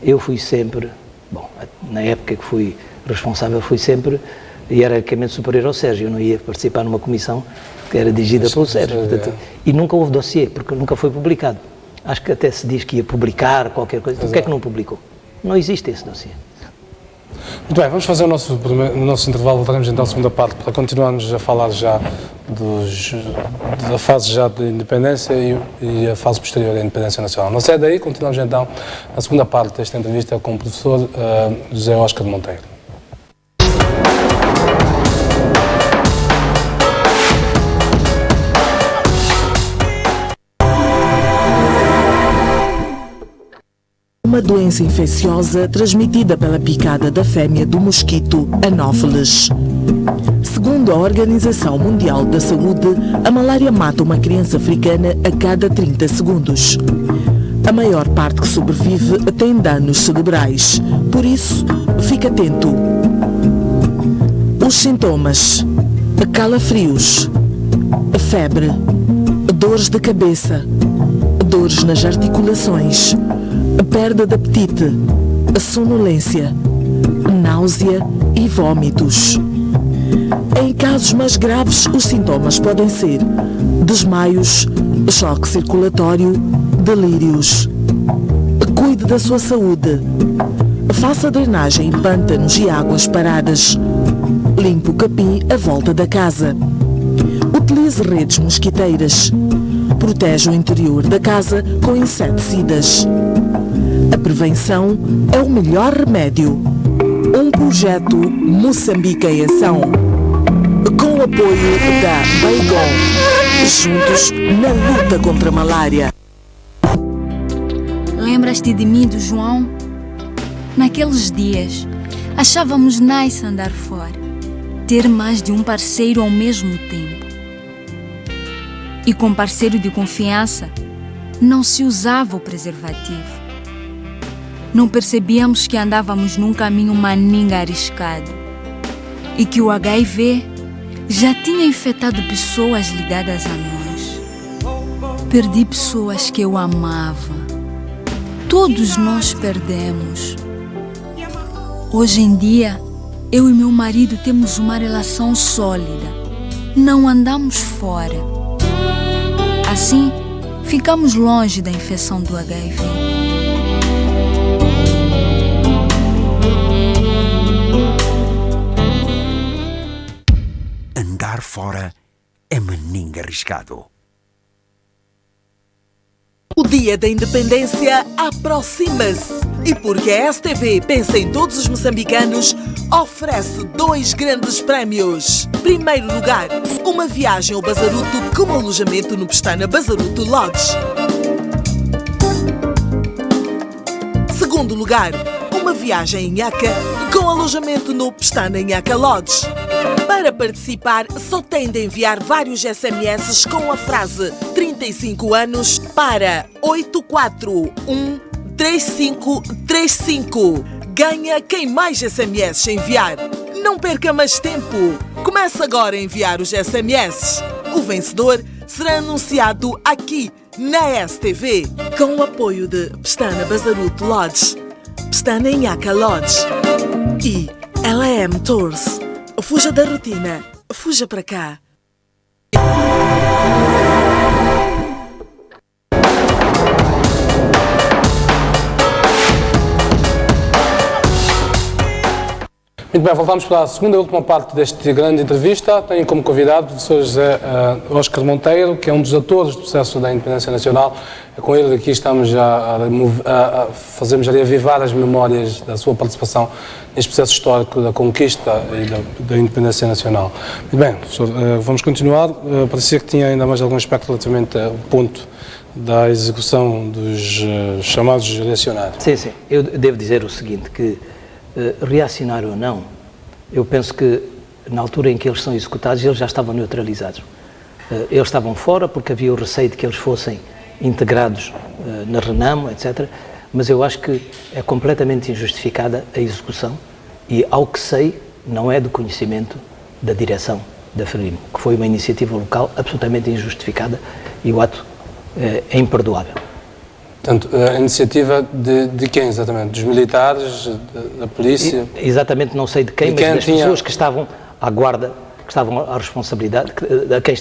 eu fui sempre, bom, na época que fui responsável, fui sempre hierarquicamente superior ao Sérgio. Eu não ia participar numa comissão que era dirigida pelo Sérgio, portanto, e nunca houve dossiê, porque nunca foi publicado. Acho que até se diz que ia publicar qualquer coisa. Exato. O que é que não publicou? Não existe esse dossiê. Muito bem, vamos fazer o nosso intervalo, voltaremos então à segunda parte para continuarmos a falar já da fase já de independência e a fase posterior da independência nacional. Não sai daí, continuamos então a segunda parte desta entrevista com o professor José Oscar Monteiro. Uma doença infecciosa transmitida pela picada da fêmea do mosquito Anófeles. Segundo a Organização Mundial da Saúde, a malária mata uma criança africana a cada 30 segundos. A maior parte que sobrevive tem danos cerebrais, por isso, fique atento. Os sintomas: calafrios, febre, dores de cabeça, dores nas articulações, perda de apetite, sonolência, náusea e vômitos. Em casos mais graves, os sintomas podem ser desmaios, choque circulatório, delírios. Cuide da sua saúde. Faça drenagem em pântanos e águas paradas. Limpe o capim à volta da casa. Utilize redes mosquiteiras. Proteja o interior da casa com inseticidas. A prevenção é o melhor remédio. Um projeto Moçambique em Ação, com o apoio da Baigon, juntos na luta contra a malária. Lembras-te de mim, do João? Naqueles dias, achávamos nice andar fora, ter mais de um parceiro ao mesmo tempo. E com parceiro de confiança, não se usava o preservativo. não percebíamos que andávamos num caminho maninga arriscado e que o HIV já tinha infectado pessoas ligadas a nós. Perdi pessoas que eu amava. Todos nós perdemos. Hoje em dia, eu e meu marido temos uma relação sólida. Não andamos fora. Assim, ficamos longe da infecção do HIV. Andar fora é maninga arriscado. O Dia da Independência aproxima-se e porque a STV pensa em todos os moçambicanos, oferece 2 grandes prémios. Primeiro lugar, uma viagem ao Bazaruto com alojamento no Pestana Bazaruto Lodge. Segundo lugar, uma viagem em Nhaca com alojamento no Pestana Nhaca Lodge. Para participar, só tem de enviar vários SMS com a frase 35 anos para 8413535. Ganha quem mais SMS enviar. Não perca mais tempo. Comece agora a enviar os SMS. O vencedor será anunciado aqui na STV, com o apoio de Pestana Bazaruto Lodge, Pestana Nhaca Lodge e LM Tours. Fuja da rotina, fuja para cá. Muito bem, voltamos para a segunda e última parte desta grande entrevista. Tenho como convidado o professor José Óscar Monteiro, que é um dos atores do processo da independência nacional. É com ele aqui estamos fazemos a reavivar as memórias da sua participação neste processo histórico da conquista e da independência nacional. Muito bem, professor, vamos continuar. Parecia que tinha ainda mais algum aspecto relativamente ao ponto da execução dos chamados reacionários. Sim. Eu devo dizer o seguinte, que reacionário ou não, eu penso que na altura em que eles são executados, eles já estavam neutralizados. Eles estavam fora porque havia o receio de que eles fossem integrados na Renamo, etc. Mas eu acho que é completamente injustificada a execução e, ao que sei, não é do conhecimento da direção da Frelimo, que foi uma iniciativa local absolutamente injustificada e o ato é imperdoável. Portanto, a iniciativa de quem exatamente? Dos militares, da polícia? Exatamente, não sei de quem, mas das pessoas que estavam à guarda, que estavam à responsabilidade, a quem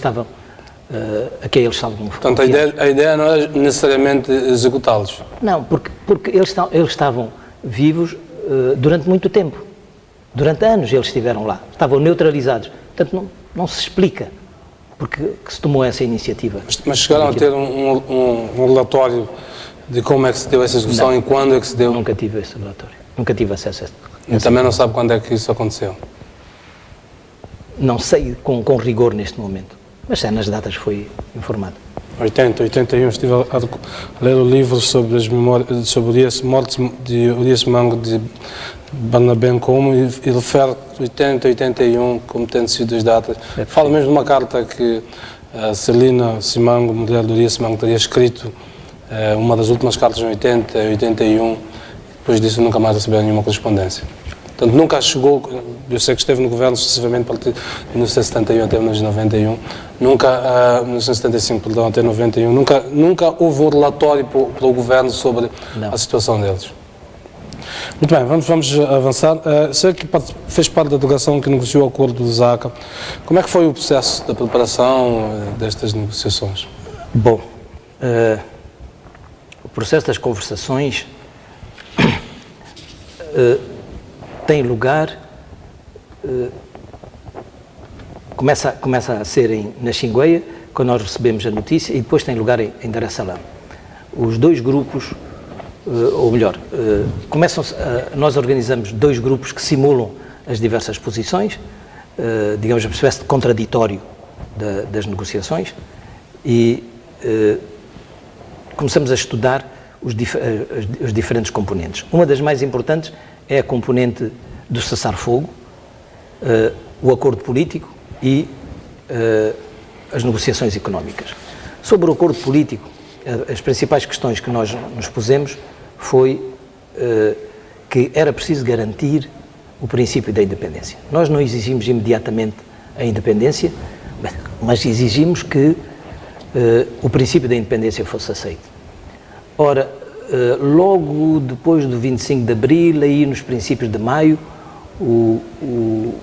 eles estavam. Portanto, a ideia não é necessariamente executá-los? Não, porque eles estavam vivos durante muito tempo. Durante anos eles estiveram lá, estavam neutralizados. Portanto, não se explica porque que se tomou essa iniciativa. Mas chegaram a ter um relatório de como é que se deu essa execução e quando é que se deu? Nunca tive esse relatório, nunca tive acesso a esse. E também não sabe quando é que isso aconteceu? Não sei com rigor neste momento, mas nas datas foi informado. 81, estive a ler o livro sobre as memórias, sobre a morte de Urias Mango de Barnabé Como e refere 80, 81 como tendo sido as datas. Fala mesmo de uma carta que a Celina Simango, mulher de Urias Mango, teria escrito uma das últimas cartas em 80, 81, depois disso nunca mais recebeu nenhuma correspondência. Portanto, nunca chegou, eu sei que esteve no governo sucessivamente a partir de 1971 até 1991, nunca, 1975, perdão, até 91, nunca houve um relatório pelo governo sobre a situação deles. Muito bem, vamos avançar. Sei que fez parte da delegação que negociou o acordo do Zaca. Como é que foi o processo da preparação destas negociações? Bom, o processo das conversações tem lugar, começa a ser na Xingueia, quando nós recebemos a notícia, e depois tem lugar em Dar es Salaam. Os dois grupos, ou melhor, nós organizamos 2 grupos que simulam as diversas posições, digamos, uma espécie de contraditório das negociações, e começamos a estudar os diferentes componentes. Uma das mais importantes é a componente do cessar-fogo, o acordo político e as negociações económicas. Sobre o acordo político, as principais questões que nós nos pusemos foi que era preciso garantir o princípio da independência. Nós não exigimos imediatamente a independência, mas exigimos que o princípio da independência fosse aceito. Ora, logo depois do 25 de Abril, aí nos princípios de Maio, o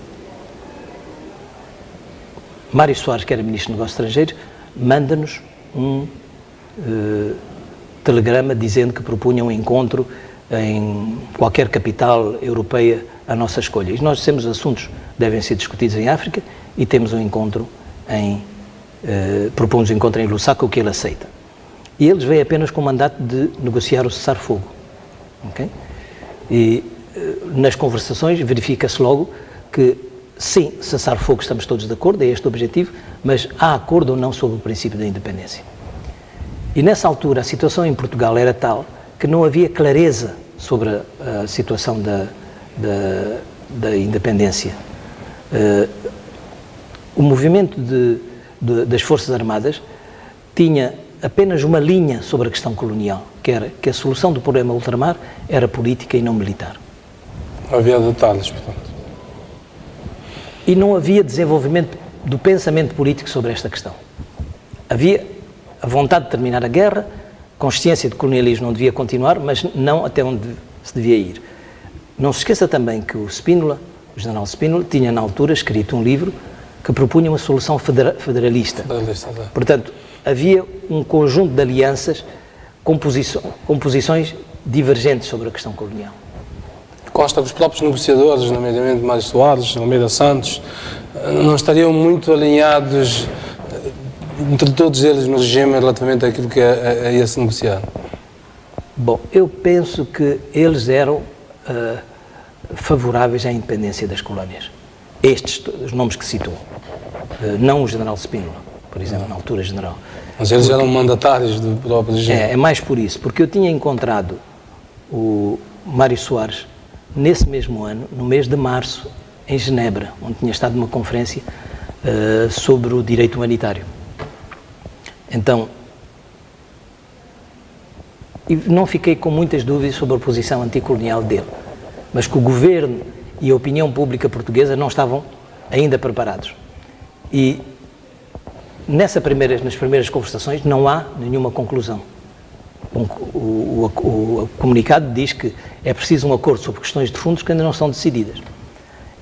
Mário Soares, que era Ministro dos Negócios Estrangeiros, manda-nos um telegrama dizendo que propunha um encontro em qualquer capital europeia à nossa escolha. E nós dissemos os assuntos devem ser discutidos em África e temos um encontro propomos um encontro em Lusaka, o que ele aceita. E eles vêm apenas com o mandato de negociar o cessar-fogo. Okay? E nas conversações verifica-se logo que, sim, cessar-fogo estamos todos de acordo, é este o objetivo, mas há acordo ou não sobre o princípio da independência. E nessa altura a situação em Portugal era tal que não havia clareza sobre a situação da independência. O movimento das Forças Armadas tinha apenas uma linha sobre a questão colonial, que era que a solução do problema ultramar era política e não militar. Havia detalhes, portanto. E não havia desenvolvimento do pensamento político sobre esta questão. Havia a vontade de terminar a guerra, consciência de que o colonialismo não devia continuar, mas não até onde se devia ir. Não se esqueça também que o general Spínola, tinha na altura escrito um livro que propunha uma solução federalista. Portanto, havia um conjunto de alianças com posições divergentes sobre a questão colonial. Consta que os próprios negociadores, nomeadamente Mário Soares, Almeida Santos, não estariam muito alinhados entre todos eles no regime relativamente àquilo que ia se negociar? Bom, eu penso que eles eram favoráveis à independência das colónias. Estes, os nomes que citou. Não o general Spínola, por exemplo, na altura general. Mas eles eram mandatários do próprio regime. É mais por isso, porque eu tinha encontrado o Mário Soares nesse mesmo ano, no mês de março, em Genebra, onde tinha estado numa conferência sobre o direito humanitário. Então, não fiquei com muitas dúvidas sobre a posição anticolonial dele, mas que o governo e a opinião pública portuguesa não estavam ainda preparados. E nas primeiras conversações não há nenhuma conclusão. O comunicado diz que é preciso um acordo sobre questões de fundos que ainda não estão decididas.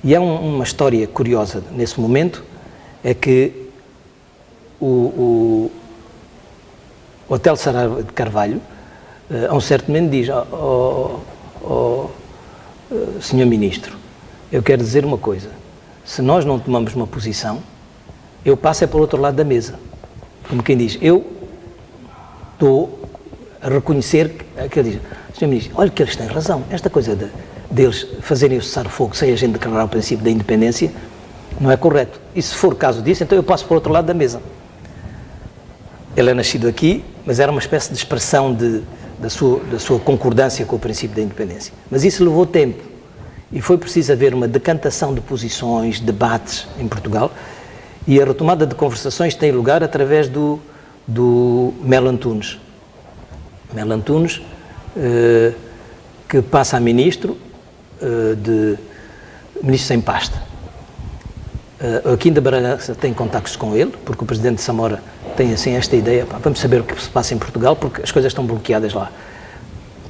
E há uma história curiosa nesse momento, é que o Hotel Saraiva de Carvalho, a um certo momento diz, Senhor Ministro, eu quero dizer uma coisa, se nós não tomamos uma posição, eu passo para o outro lado da mesa. Como quem diz, eu estou a reconhecer, que ele diz, Senhor Ministro, olha que eles têm razão, esta coisa deles fazerem o cessar-fogo sem a gente declarar o princípio da independência, não é correto. E se for o caso disso, então eu passo para o outro lado da mesa. Ele é nascido aqui, mas era uma espécie de expressão da sua concordância com o princípio da independência. Mas isso levou tempo. E foi preciso haver uma decantação de posições, debates em Portugal, e a retomada de conversações tem lugar através do Melo Antunes. Melo Antunes, que passa a ministro sem pasta. Aqui em Bragança tem contactos com ele, porque o presidente Samora tem assim esta ideia, vamos saber o que se passa em Portugal, porque as coisas estão bloqueadas lá.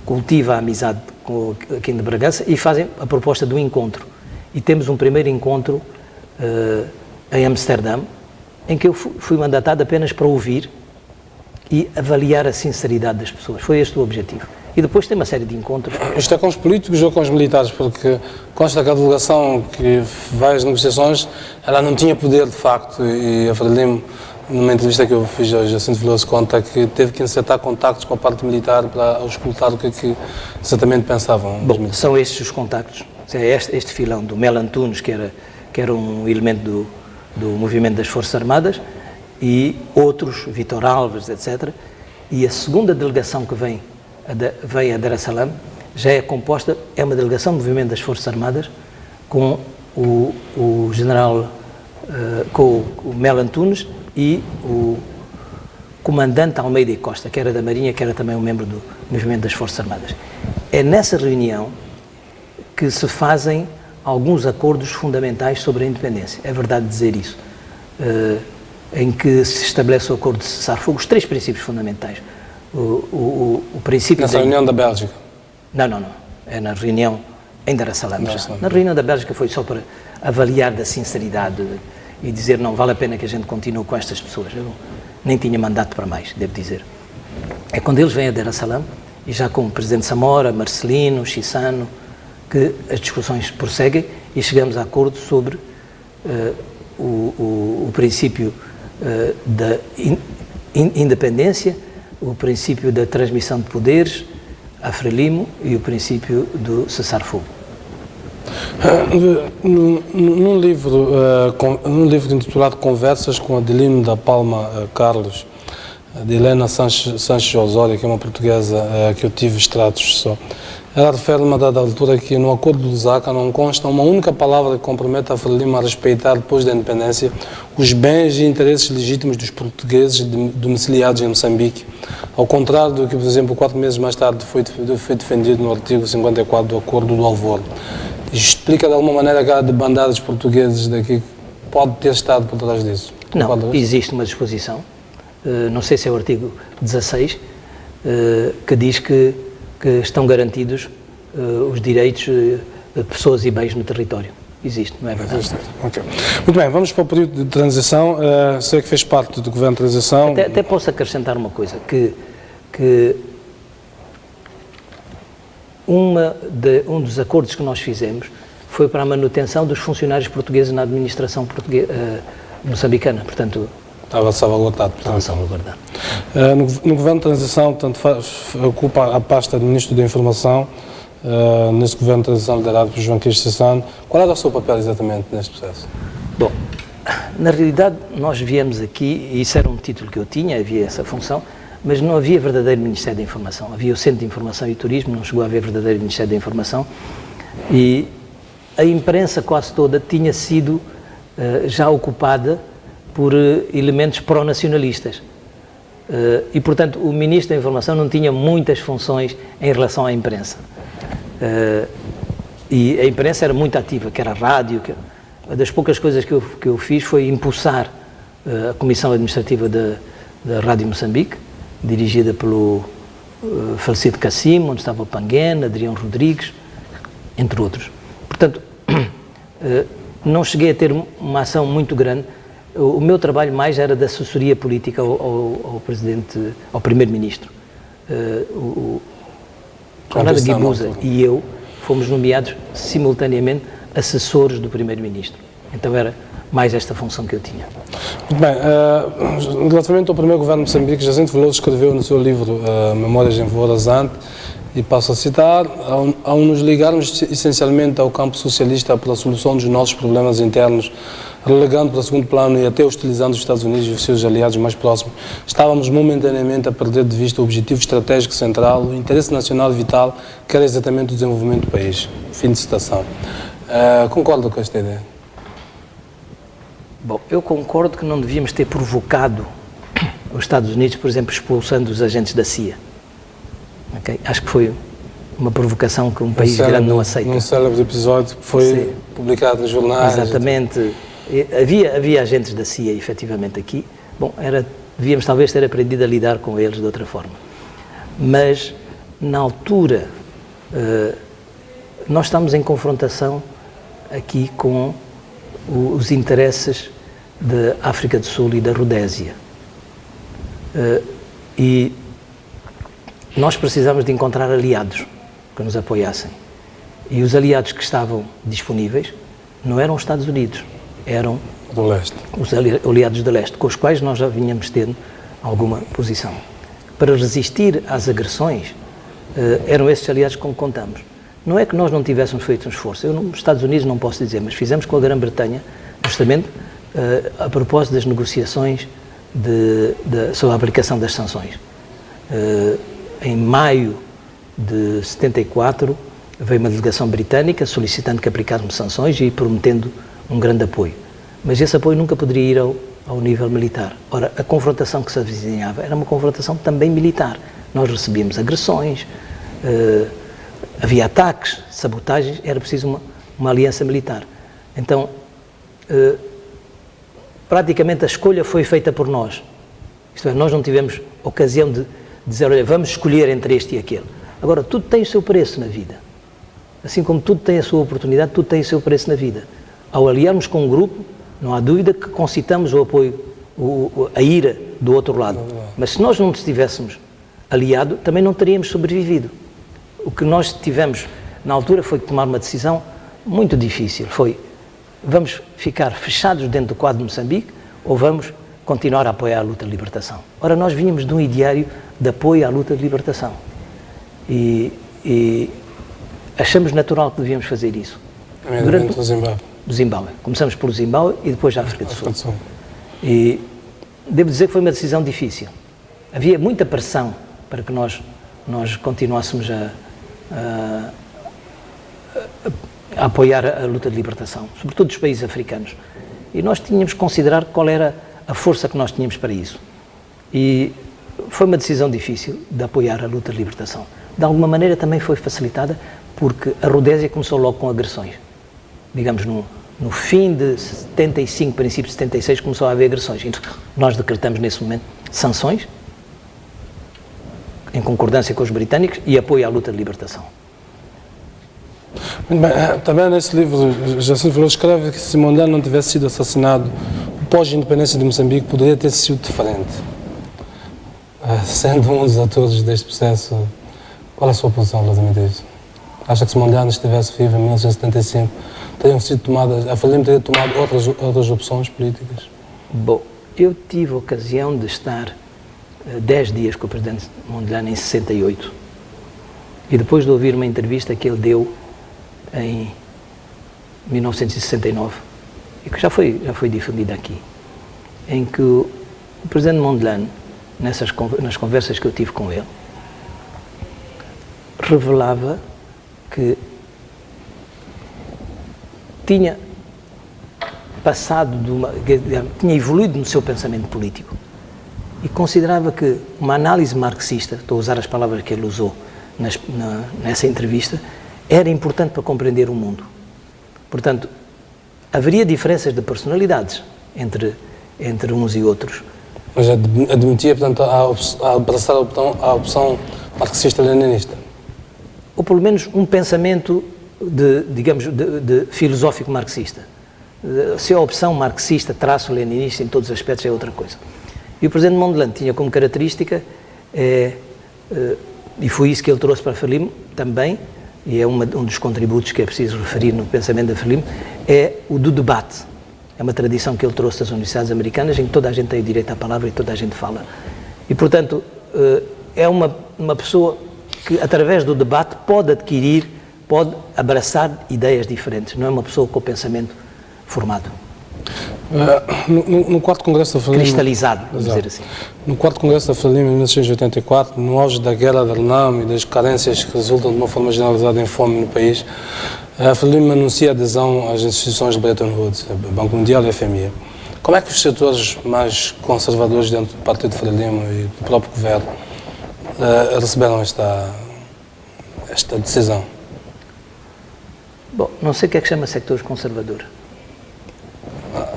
Cultiva a amizade com aqui de Bragança e fazem a proposta do encontro. E temos um primeiro encontro em Amsterdã, em que eu fui mandatado apenas para ouvir e avaliar a sinceridade das pessoas. Foi este o objetivo. E depois tem uma série de encontros. Isto é com os políticos ou com os militares? Porque consta que a delegação que vai às negociações, ela não tinha poder de facto, e a Frelimo, numa entrevista que eu fiz hoje, Jacinto Veloso conta que teve que insertar contactos com a parte militar para auscultar o que é que exatamente pensavam. Bom, são estes os contactos. É este filão do Melo Antunes, que era um elemento do movimento das Forças Armadas, e outros, Vítor Alves, etc. E a segunda delegação que vem a Dar es Salaam já é composta, é uma delegação do movimento das Forças Armadas com o general, com o Melo Antunes e o comandante Almeida e Costa, que era da Marinha, que era também um membro do movimento das Forças Armadas. é nessa reunião que se fazem alguns acordos fundamentais sobre a independência. É verdade dizer isso. Em que se estabelece o acordo de cessar-fogo, os 3 princípios fundamentais. O princípio... Nessa reunião da Bélgica? Não. É na reunião em Dar es Salaam. Na reunião da Bélgica foi só para avaliar da sinceridade e dizer não vale a pena que a gente continue com estas pessoas. Eu nem tinha mandato para mais, devo dizer. É quando eles vêm a Dar es Salaam, e já com o Presidente Samora, Marcelino, Chissano, que as discussões prosseguem e chegamos a acordo sobre o princípio da independência, o princípio da transmissão de poderes, a Frelimo, e o princípio do cessar-fogo. Num livro intitulado Conversas com Adelino da Palma Carlos, de Helena Sanches Osório, que é uma portuguesa que eu tive extratos só, ela refere a uma dada altura que no acordo de Lusaka não consta uma única palavra que comprometa a Frelimo a respeitar, depois da independência, os bens e interesses legítimos dos portugueses domiciliados em Moçambique, ao contrário do que, por exemplo, 4 meses mais tarde foi defendido no artigo 54 do Acordo do Alvor. Explica de alguma maneira que há de bandadas portugueses daqui pode ter estado por trás disso? Não, existe uma disposição, não sei se é o artigo 16, que diz que estão garantidos os direitos de pessoas e bens no território. Existe, não é verdade? Okay. Muito bem, vamos para o período de transição. Sei que fez parte do governo de transição. Até posso acrescentar uma coisa, que um dos acordos que nós fizemos foi para a manutenção dos funcionários portugueses na administração moçambicana, portanto... Estava salvaguardado. Estava salvaguardado. No governo de transição, portanto, ocupa a pasta de Ministro da Informação, nesse governo de transição liderado por João Cristo Sassano. Qual era o seu papel exatamente neste processo? Bom, na realidade nós viemos aqui, e isso era um título que eu tinha, havia essa função, mas não havia verdadeiro Ministério da Informação. Havia o Centro de Informação e Turismo, não chegou a haver verdadeiro Ministério da Informação, e a imprensa quase toda tinha sido já ocupada por elementos pró-nacionalistas. E, portanto, o Ministro da Informação não tinha muitas funções em relação à imprensa. E a imprensa era muito ativa, que era a rádio. Uma das poucas coisas que eu fiz foi impulsar a Comissão Administrativa da Rádio Moçambique, dirigida pelo falecido Cassim, onde estava o Panguena, Adrião Rodrigues, entre outros. Portanto, não cheguei a ter uma ação muito grande. O meu trabalho mais era de assessoria política ao primeiro-ministro. O Conrado Guibuza e eu fomos nomeados simultaneamente assessores do primeiro-ministro. Então era mais esta função que eu tinha. Muito bem. Relativamente ao primeiro governo de Moçambique, Jacinto Veloso escreveu no seu livro Memórias em Vorazante, e passo a citar, ao nos ligarmos essencialmente ao campo socialista pela solução dos nossos problemas internos, relegando para segundo plano e até hostilizando os Estados Unidos e os seus aliados mais próximos, estávamos momentaneamente a perder de vista o objetivo estratégico central, o interesse nacional vital, que era exatamente o desenvolvimento do país. Fim de citação. Concordo com esta ideia? Bom, eu concordo que não devíamos ter provocado os Estados Unidos, por exemplo, expulsando os agentes da CIA. Okay? Acho que foi uma provocação que um país grande não aceita. Num célebre episódio que foi publicado nos jornais. Exatamente. Havia agentes da CIA, efetivamente, aqui. Bom, devíamos talvez ter aprendido a lidar com eles de outra forma. Mas, na altura, nós estamos em confrontação aqui com os interesses da África do Sul e da Rodésia. E nós precisamos de encontrar aliados que nos apoiassem. E os aliados que estavam disponíveis não eram os Estados Unidos, eram do leste. Os aliados do leste, com os quais nós já vinhamos tendo alguma posição. Para resistir às agressões, eram esses aliados com que contamos. Não é que nós não tivéssemos feito um esforço. Eu, nos Estados Unidos, não posso dizer, mas fizemos com a Grã-Bretanha, justamente a propósito das negociações sobre a aplicação das sanções. Em maio de 74, veio uma delegação britânica solicitando que aplicássemos sanções e prometendo um grande apoio. Mas esse apoio nunca poderia ir ao nível militar. Ora, a confrontação que se avizinhava era uma confrontação também militar. Nós recebíamos agressões, havia ataques, sabotagens, era preciso uma aliança militar. Então, praticamente a escolha foi feita por nós. Isto é, nós não tivemos ocasião de dizer, olha, vamos escolher entre este e aquele. Agora, tudo tem o seu preço na vida. Assim como tudo tem a sua oportunidade, tudo tem o seu preço na vida. Ao aliarmos com um grupo, não há dúvida que concitamos o apoio, a ira do outro lado. Mas se nós não estivéssemos aliado, também não teríamos sobrevivido. O que nós tivemos na altura foi tomar uma decisão muito difícil. Foi, vamos ficar fechados dentro do quadro de Moçambique ou vamos continuar a apoiar a luta de libertação? Ora, nós vínhamos de um ideário de apoio à luta de libertação. E achamos natural que devíamos fazer isso. Durante o Zimbábue. Do Zimbábue. Começamos pelo Zimbábue e depois a África do Sul. E devo dizer que foi uma decisão difícil. Havia muita pressão para que nós continuássemos a apoiar a luta de libertação, sobretudo dos países africanos. E nós tínhamos que considerar qual era a força que nós tínhamos para isso. E foi uma decisão difícil de apoiar a luta de libertação. De alguma maneira também foi facilitada porque a Rodésia começou logo com agressões. Digamos, no fim de 75, princípio de 76, começou a haver agressões. Então, nós decretamos nesse momento sanções, em concordância com os britânicos, e apoio à luta de libertação. Muito bem, também nesse livro, Jacinto Veloso escreve que se Mondlane não tivesse sido assassinado, pós-independência de Moçambique poderia ter sido diferente. Sendo um dos atores deste processo, qual é a sua posição relativamente a isso? Acha que se Mondlane estivesse vivo em 1975, teriam sido tomadas, a Frelimo teria tomado outras opções políticas? Bom, eu tive a ocasião de estar 10 dias com o presidente Mondlane em 68 e depois de ouvir uma entrevista que ele deu em 1969 e que já foi difundida aqui, em que o presidente Mondlane, nas conversas que eu tive com ele, revelava que tinha passado tinha evoluído no seu pensamento político e considerava que uma análise marxista, estou a usar as palavras que ele usou nessa entrevista, era importante para compreender o mundo. Portanto, haveria diferenças de personalidades entre uns e outros. Mas admitia, portanto, a abraçar a opção marxista-leninista? Ou pelo menos um pensamento de filosófico marxista. Se a opção marxista, traço leninista em todos os aspectos é outra coisa. E o presidente Mondlane tinha como característica, e foi isso que ele trouxe para a Frelimo também, e é um dos contributos que é preciso referir no pensamento da Frelimo, é o do debate. É uma tradição que ele trouxe das universidades americanas, em que toda a gente tem o direito à palavra e toda a gente fala. E, portanto, é uma pessoa que, através do debate, pode abraçar ideias diferentes. Não é uma pessoa com o pensamento formado. No quarto Congresso da Frelimo... Cristalizado, vamos dizer assim. No quarto Congresso da Frelimo, em 1984, no auge da guerra da Renam e das carências que resultam de uma forma generalizada em fome no país, a Frelimo anuncia a adesão às instituições de Bretton Woods, o Banco Mundial e a FMI. Como é que os setores mais conservadores dentro do Partido Frelimo e do próprio governo receberam esta decisão? Bom, não sei o que é que chama sectores conservadores.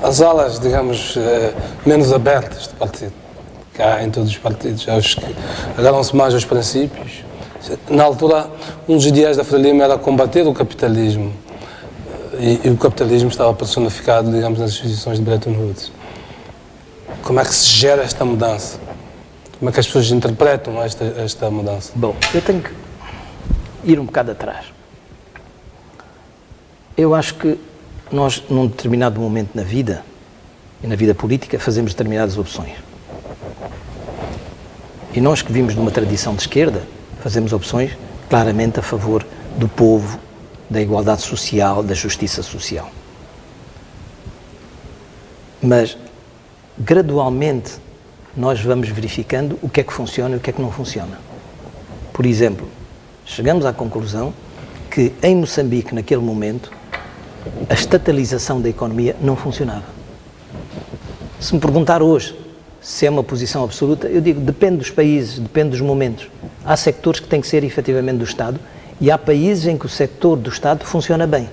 As alas, digamos, menos abertas do partido, que há em todos os partidos, acho que agarram-se mais aos princípios. Na altura, um dos ideais da Frelimo era combater o capitalismo, e o capitalismo estava personificado, digamos, nas instituições de Bretton Woods. Como é que se gera esta mudança? Como é que as pessoas interpretam esta mudança? Bom, eu tenho que ir um bocado atrás. Eu acho que nós, num determinado momento na vida, e na vida política, fazemos determinadas opções. E nós que vimos de uma tradição de esquerda, fazemos opções claramente a favor do povo, da igualdade social, da justiça social. Mas, gradualmente, nós vamos verificando o que é que funciona e o que é que não funciona. Por exemplo, chegamos à conclusão que em Moçambique, naquele momento, a estatalização da economia não funcionava. Se me perguntar hoje se é uma posição absoluta, eu digo, depende dos países, depende dos momentos. Há sectores que têm que ser efetivamente do Estado E há países em que o sector do Estado funciona bem.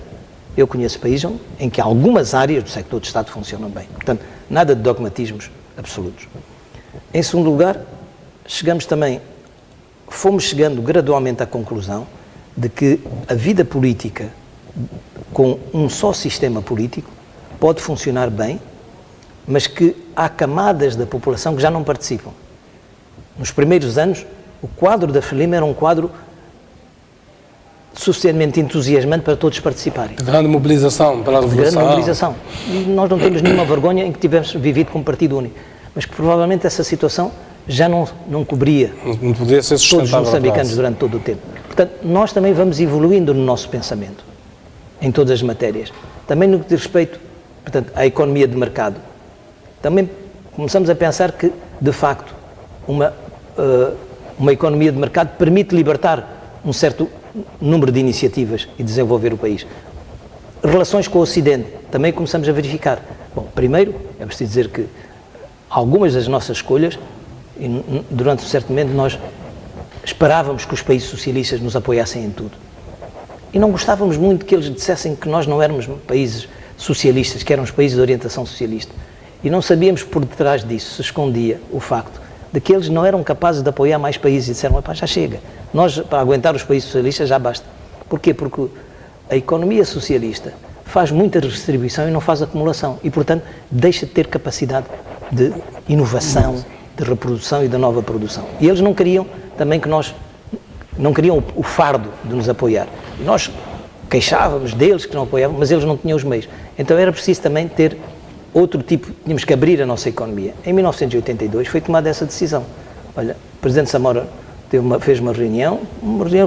Eu conheço países em que algumas áreas do sector do Estado funcionam bem. Portanto, nada de dogmatismos absolutos. Em segundo lugar, fomos chegando gradualmente à conclusão de que a vida política, com um só sistema político, pode funcionar bem, mas que há camadas da população que já não participam. Nos primeiros anos, o quadro da FLIM era um quadro suficientemente entusiasmante para todos participarem. De grande mobilização pela Revolução. De grande mobilização. E nós não temos nenhuma vergonha em que tivemos vivido como partido único. Mas que provavelmente essa situação já não cobria Não podia ser todos os sustentável. moçambicanos durante todo o tempo. Portanto, nós também vamos evoluindo no nosso pensamento, em todas as matérias. Também no que diz respeito, portanto, à economia de mercado. Também começamos a pensar que, de facto, uma economia de mercado permite libertar um certo número de iniciativas e desenvolver o país. Relações com o Ocidente, também começamos a verificar. Bom, primeiro, é preciso dizer que algumas das nossas escolhas, durante um certo momento, nós esperávamos que os países socialistas nos apoiassem em tudo. E não gostávamos muito que eles dissessem que nós não éramos países socialistas, que éramos países de orientação socialista. E não sabíamos que por detrás disso se escondia o facto de que eles não eram capazes de apoiar mais países e disseram, já chega, nós para aguentar os países socialistas já basta. Porquê? Porque a economia socialista faz muita redistribuição e não faz acumulação e, portanto, deixa de ter capacidade de inovação, de reprodução e de nova produção. E eles não queriam também não queriam o fardo de nos apoiar. E nós queixávamos deles que não apoiavam, mas eles não tinham os meios. Então era preciso também ter outro tipo, tínhamos que abrir a nossa economia. Em 1982 foi tomada essa decisão. Olha, o Presidente Samora fez uma reunião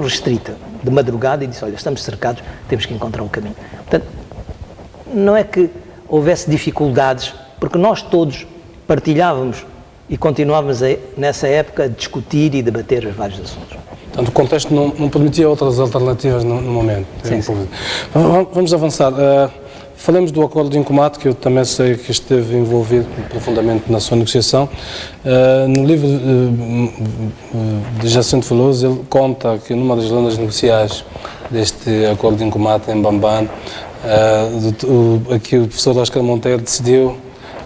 restrita, de madrugada, e disse, olha, estamos cercados, temos que encontrar um caminho. Portanto, não é que houvesse dificuldades, porque nós todos partilhávamos e continuávamos nessa época a discutir e debater os vários assuntos. Portanto, o contexto não permitia outras alternativas no momento. Sim, sim. Vamos avançar. Falemos do acordo de Incomato, que eu também sei que esteve envolvido profundamente na sua negociação. No livro de Jacinto Veloso, ele conta que numa das rondas negociais deste acordo de Incomato em Bamban, aqui o professor Oscar Monteiro decidiu,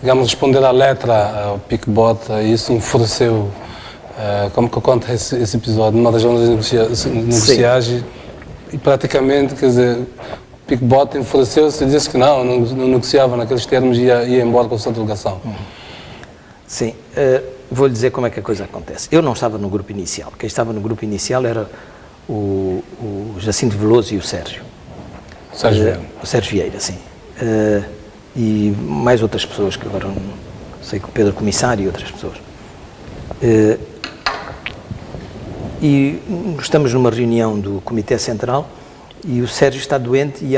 digamos, responder à letra ao Pic-Bota, e isso enfureceu. Como que conta esse episódio, numa das rondas negociais, e praticamente, quer dizer, Pic-Bota enfureceu-se e disse que não negociava naqueles termos e ia embora com a sua delegação. Sim, vou-lhe dizer como é que a coisa acontece. Eu não estava no grupo inicial. Quem estava no grupo inicial era o Jacinto Veloso e o Sérgio. Sérgio Vieira. O Sérgio Vieira, sim. E mais outras pessoas, que agora não sei, que o Pedro Comissário e outras pessoas. E estamos numa reunião do Comitê Central e o Sérgio está doente e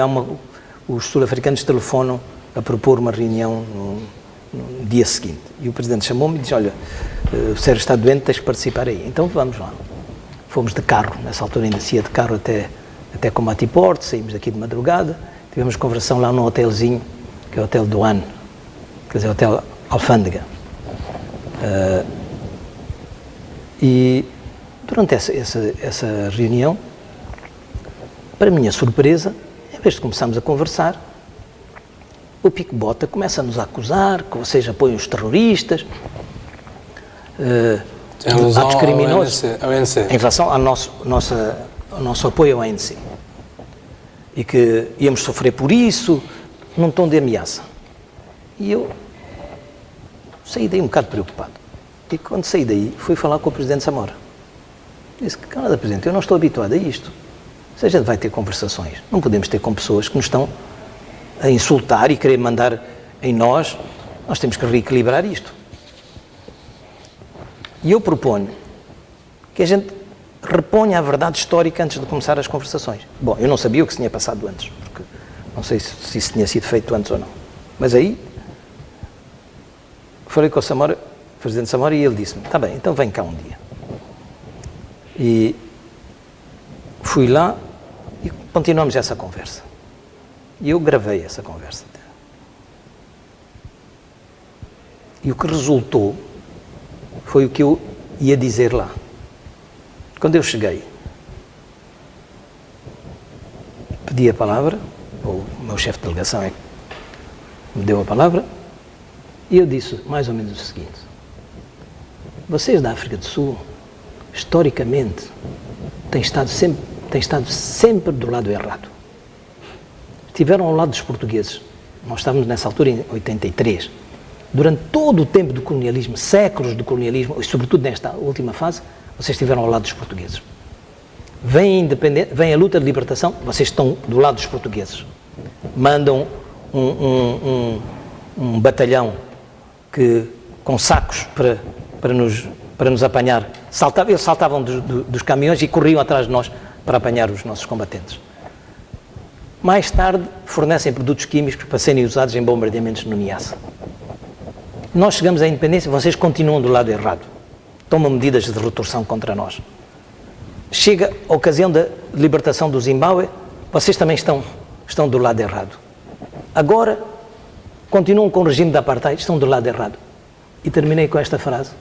os sul-africanos telefonam a propor uma reunião no dia seguinte. E o Presidente chamou-me e disse, olha, o Sérgio está doente, tens que participar aí. Então vamos lá. Fomos de carro, nessa altura ainda se ia de carro até Comati Porto, saímos daqui de madrugada, tivemos conversação lá num hotelzinho, que é o Hotel Douane, quer dizer, Hotel Alfândega. E durante essa reunião, para minha surpresa, em vez de começarmos a conversar, o Pic-Bota começa-nos a acusar que vocês apoiam os terroristas, atos criminosos, em relação ao nosso apoio ao ANC. E que íamos sofrer por isso, num tom de ameaça. E eu saí daí um bocado preocupado. E quando saí daí, fui falar com o Presidente Samora. Disse que, cara, Presidente, eu não estou habituado a isto. Se a gente vai ter conversações, não podemos ter com pessoas que nos estão a insultar e querer mandar em nós temos que reequilibrar isto. E eu proponho que a gente reponha a verdade histórica antes de começar as conversações. Bom, eu não sabia o que se tinha passado antes, porque não sei se isso tinha sido feito antes ou não. Mas aí, falei com o Samora, o Presidente Samora, e ele disse-me, está bem, então vem cá um dia. E fui lá e continuamos essa conversa. E eu gravei essa conversa. E o que resultou foi o que eu ia dizer lá. Quando eu cheguei, pedi a palavra, o meu chefe de delegação é que me deu a palavra, e eu disse mais ou menos o seguinte: vocês da África do Sul, historicamente, têm estado sempre do lado errado. Estiveram ao lado dos portugueses. Nós estávamos nessa altura em 83. Durante todo o tempo do colonialismo, séculos do colonialismo, e sobretudo nesta última fase, vocês estiveram ao lado dos portugueses. Vem a luta de libertação, vocês estão do lado dos portugueses. Mandam um batalhão com sacos para nos apanhar. Eles saltavam dos caminhões e corriam atrás de nós para apanhar os nossos combatentes. Mais tarde, fornecem produtos químicos para serem usados em bombardeamentos no Niassa. Nós chegamos à independência, vocês continuam do lado errado. Tomam medidas de retorção contra nós. Chega a ocasião da libertação do Zimbábue, vocês também estão do lado errado. Agora, continuam com o regime da apartheid, estão do lado errado. E terminei com esta frase,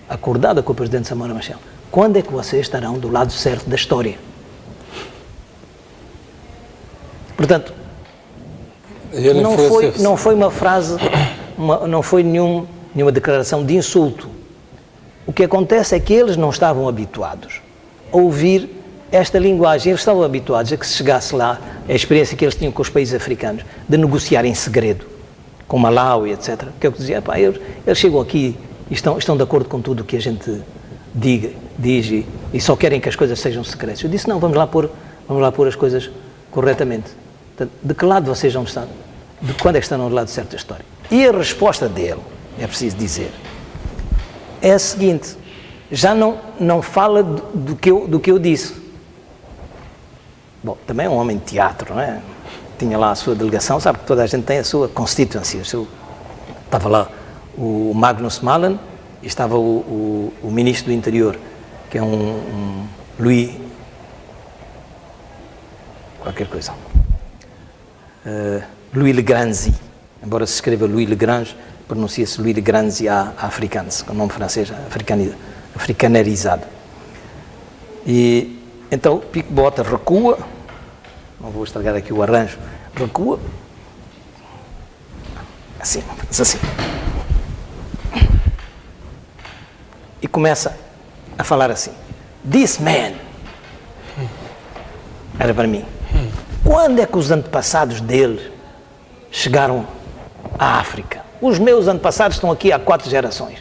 acordada com o presidente Samora Machel: quando é que vocês estarão do lado certo da história? Portanto, não foi uma frase, não foi nenhuma declaração de insulto. O que acontece é que eles não estavam habituados a ouvir esta linguagem. Eles estavam habituados a que se chegasse lá, a experiência que eles tinham com os países africanos, de negociar em segredo, com Malawi, etc. Que eu dizia, eles chegam aqui e estão de acordo com tudo o que a gente diz e só querem que as coisas sejam secretas. Eu disse, não, vamos lá pôr as coisas corretamente. Portanto, de que lado vocês vão estar? De quando é que estão do lado certo da história? E a resposta dele, é preciso dizer, é a seguinte: já não fala do que eu disse. Bom, também é um homem de teatro, não é? Tinha lá a sua delegação, sabe que toda a gente tem a sua constituency. Estava lá o Magnus Malan e estava o ministro do Interior, que é um Louis qualquer coisa. Louis Legranzi, embora se escreva Louis Legrange, pronuncia-se Louis Legranzi à africanos, com o nome francês africanerizado. E então Picbota recua, não vou estragar aqui o arranjo, recua, assim, e começa a falar assim: this man, era para mim, quando é que os antepassados dele chegaram à África? Os meus antepassados estão aqui há 4 gerações.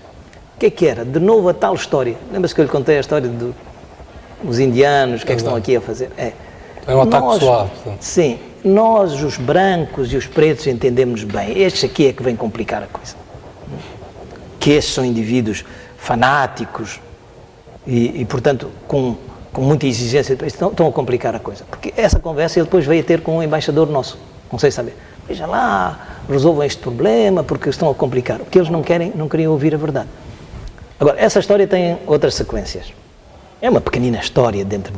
O que era? De novo a tal história. Lembra-se que eu lhe contei a história dos indianos, o que é que estão aqui a fazer? É um ataque suave. Sim, nós, os brancos e os pretos, entendemos bem. Estes aqui é que vêm complicar a coisa. Que estes são indivíduos fanáticos e portanto, com muita exigência, estão a complicar a coisa. Porque essa conversa ele depois veio a ter com um embaixador nosso, não sei saber. Veja lá, resolvam este problema porque estão a complicar. Porque eles não queriam ouvir a verdade. Agora, essa história tem outras sequências. É uma pequenina história dentro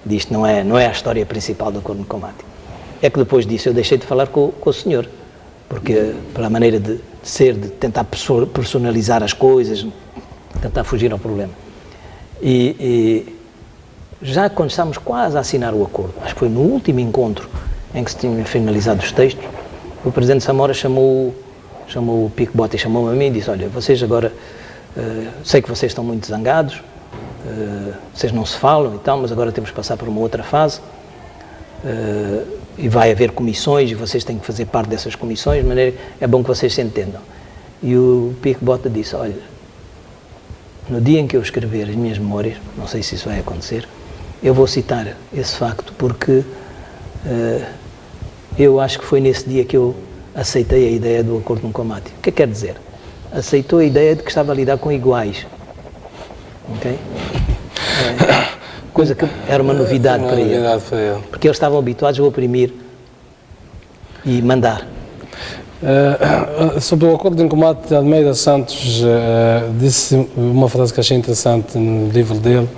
disto, não é a história principal do Acordo de Combate. É que depois disso eu deixei de falar com o senhor, porque pela maneira de ser, de tentar personalizar as coisas, tentar fugir ao problema. E já quando estávamos quase a assinar o acordo, acho que foi no último encontro em que se tinham finalizado os textos, o presidente Samora chamou o Picbota e chamou-me a mim e disse: olha, vocês agora, sei que vocês estão muito zangados, vocês não se falam e tal, mas agora temos que passar por uma outra fase e vai haver comissões e vocês têm que fazer parte dessas comissões, de maneira é bom que vocês se entendam. E o Picbota disse: olha, no dia em que eu escrever as minhas memórias, não sei se isso vai acontecer, eu vou citar esse facto porque eu acho que foi nesse dia que eu aceitei a ideia do Acordo de Combate. O que é que quer dizer? Aceitou a ideia de que estava a lidar com iguais. Ok? Coisa que era uma novidade para ele. Porque eles estavam habituados a oprimir e mandar. Sobre o Acordo de Combate, Almeida Santos disse uma frase que achei interessante no livro dele,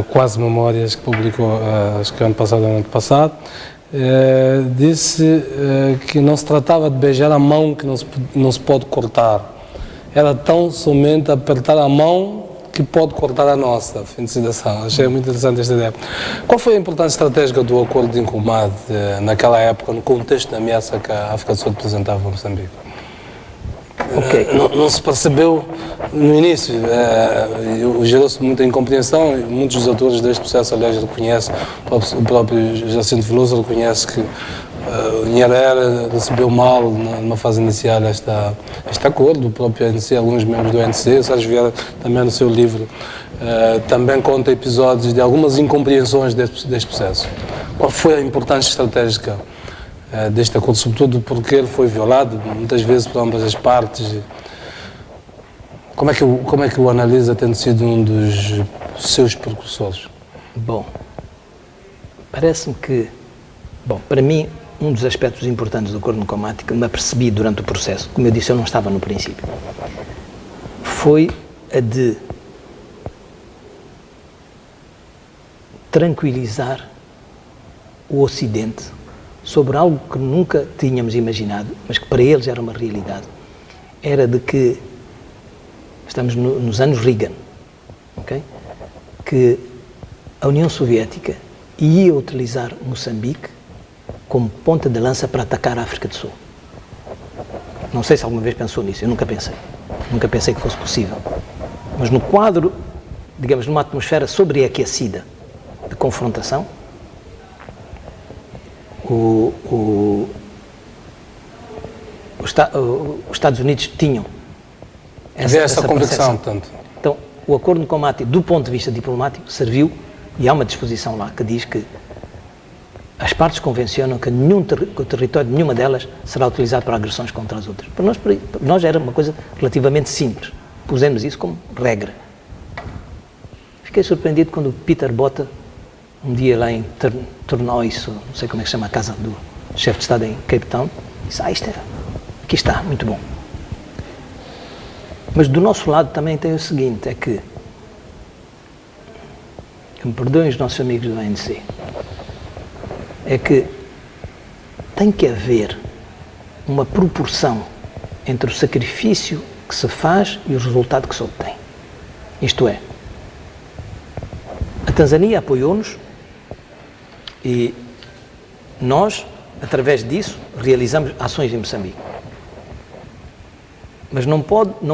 Quase Memórias, que publicou acho que ano passado, disse que não se tratava de beijar a mão que não se pode cortar, era tão somente apertar a mão que pode cortar a nossa, fim de citação. Achei muito interessante esta ideia. Qual foi a importância estratégica do acordo de Incombate naquela época, no contexto da ameaça que a África do Sul representava para Moçambique? Ok. Não se percebeu no início, gerou-se muita incompreensão e muitos dos atores deste processo, aliás, reconhecem, o próprio Jacinto Veloso reconhece que o Nyerere recebeu mal numa fase inicial este acordo, o próprio ANC, alguns membros do ANC, o Sérgio Vieira também no seu livro também conta episódios de algumas incompreensões deste processo. Qual foi a importância estratégica deste acordo, sobretudo porque ele foi violado muitas vezes por ambas as partes? Como é que o analisa, tendo sido um dos seus precursores? Bom, parece-me que, para mim, um dos aspectos importantes do acordo de Incombate que me apercebi durante o processo, como eu disse, eu não estava no princípio, foi a de tranquilizar o Ocidente sobre algo que nunca tínhamos imaginado, mas que para eles era uma realidade. Era de que, estamos nos anos Reagan, okay? Que a União Soviética ia utilizar Moçambique como ponta de lança para atacar a África do Sul. Não sei se alguma vez pensou nisso, eu nunca pensei. Nunca pensei que fosse possível. Mas no quadro, digamos, numa atmosfera sobreaquecida de confrontação, os Estados Unidos tinham essa convicção, portanto. Então, o acordo de combate, do ponto de vista diplomático, serviu, e há uma disposição lá que diz que as partes convencionam que o território de nenhuma delas será utilizado para agressões contra as outras. Para nós era uma coisa relativamente simples. Pusemos isso como regra. Fiquei surpreendido quando o Peter Botha, um dia lá em Tornois, não sei como é que se chama a casa do chefe de Estado em Cape Town, disse, aqui está, muito bom. Mas do nosso lado também tem o seguinte, é que me perdoem os nossos amigos do ANC, é que tem que haver uma proporção entre o sacrifício que se faz e o resultado que se obtém. Isto é, a Tanzânia apoiou-nos e nós, através disso, realizamos ações em Moçambique. Mas não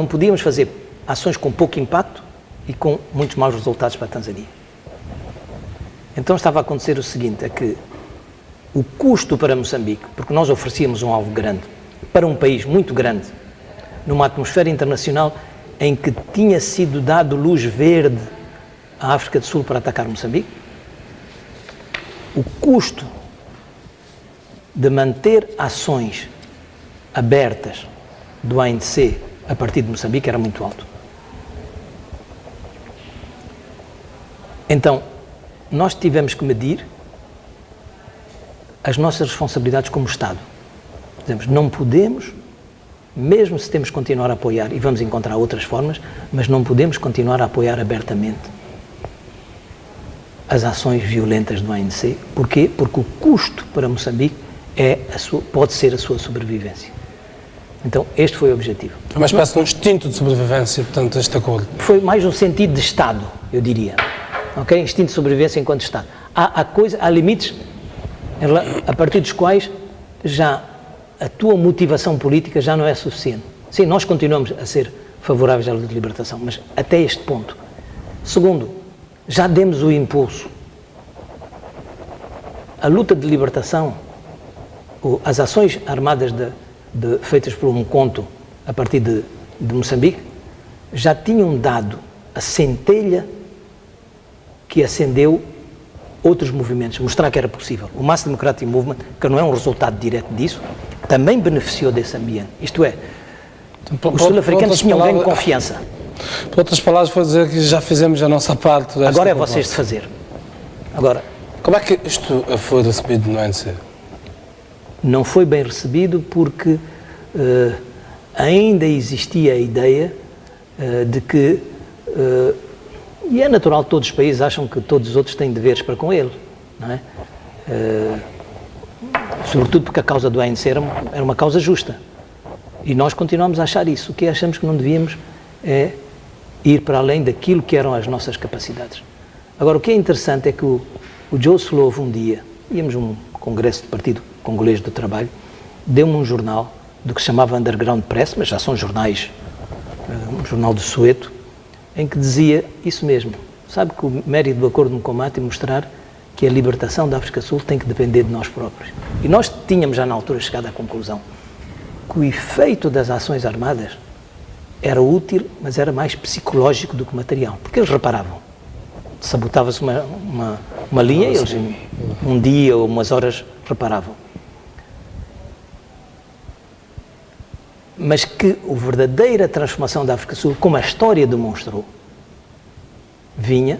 podíamos fazer ações com pouco impacto e com muitos maus resultados para a Tanzânia. Então estava a acontecer o seguinte, é que o custo para Moçambique, porque nós oferecíamos um alvo grande, para um país muito grande, numa atmosfera internacional em que tinha sido dado luz verde à África do Sul para atacar Moçambique, o custo de manter ações abertas do ANC a partir de Moçambique era muito alto. Então, nós tivemos que medir as nossas responsabilidades como Estado. Dizemos, não podemos, mesmo se temos que continuar a apoiar, e vamos encontrar outras formas, mas não podemos continuar a apoiar abertamente as ações violentas do ANC. Porquê? Porque o custo para Moçambique pode ser a sua sobrevivência. Então, este foi o objetivo. É uma espécie de um instinto de sobrevivência, portanto, este acordo. Foi mais um sentido de Estado, eu diria. Ok? Instinto de sobrevivência enquanto Estado. Há limites a partir dos quais já a tua motivação política já não é suficiente. Sim, nós continuamos a ser favoráveis à luta de libertação, mas até este ponto. Segundo, já demos o impulso. A luta de libertação, as ações armadas feitas por um conto a partir de Moçambique, já tinham dado a centelha que acendeu outros movimentos, mostrar que era possível. O Mass Democratic Movement, que não é um resultado direto disso, também beneficiou desse ambiente. Isto é, os sul-africanos tinham ganho confiança. Por outras palavras, foi dizer que já fizemos a nossa parte. Agora é vocês de fazer. Agora, como é que isto foi recebido no ANC? Não foi bem recebido porque ainda existia a ideia de que, e é natural que todos os países acham que todos os outros têm deveres para com ele, não é? Sobretudo porque a causa do ANC era uma causa justa. E nós continuamos a achar isso. O que achamos que não devíamos é ir para além daquilo que eram as nossas capacidades. Agora, o que é interessante é que o Joe Slovo, um dia, íamos a um congresso do Partido Congolês do Trabalho, deu-me um jornal do que se chamava Underground Press, mas já são jornais, um jornal do Soweto, em que dizia isso mesmo. Sabe que o mérito do Acordo de Nkomati é mostrar que a libertação da África Sul tem que depender de nós próprios. E nós tínhamos já na altura chegado à conclusão que o efeito das ações armadas era útil, mas era mais psicológico do que material, porque eles reparavam. Sabotava-se uma linha e eles, um dia ou umas horas, reparavam. Mas que a verdadeira transformação da África Sul, como a história demonstrou, vinha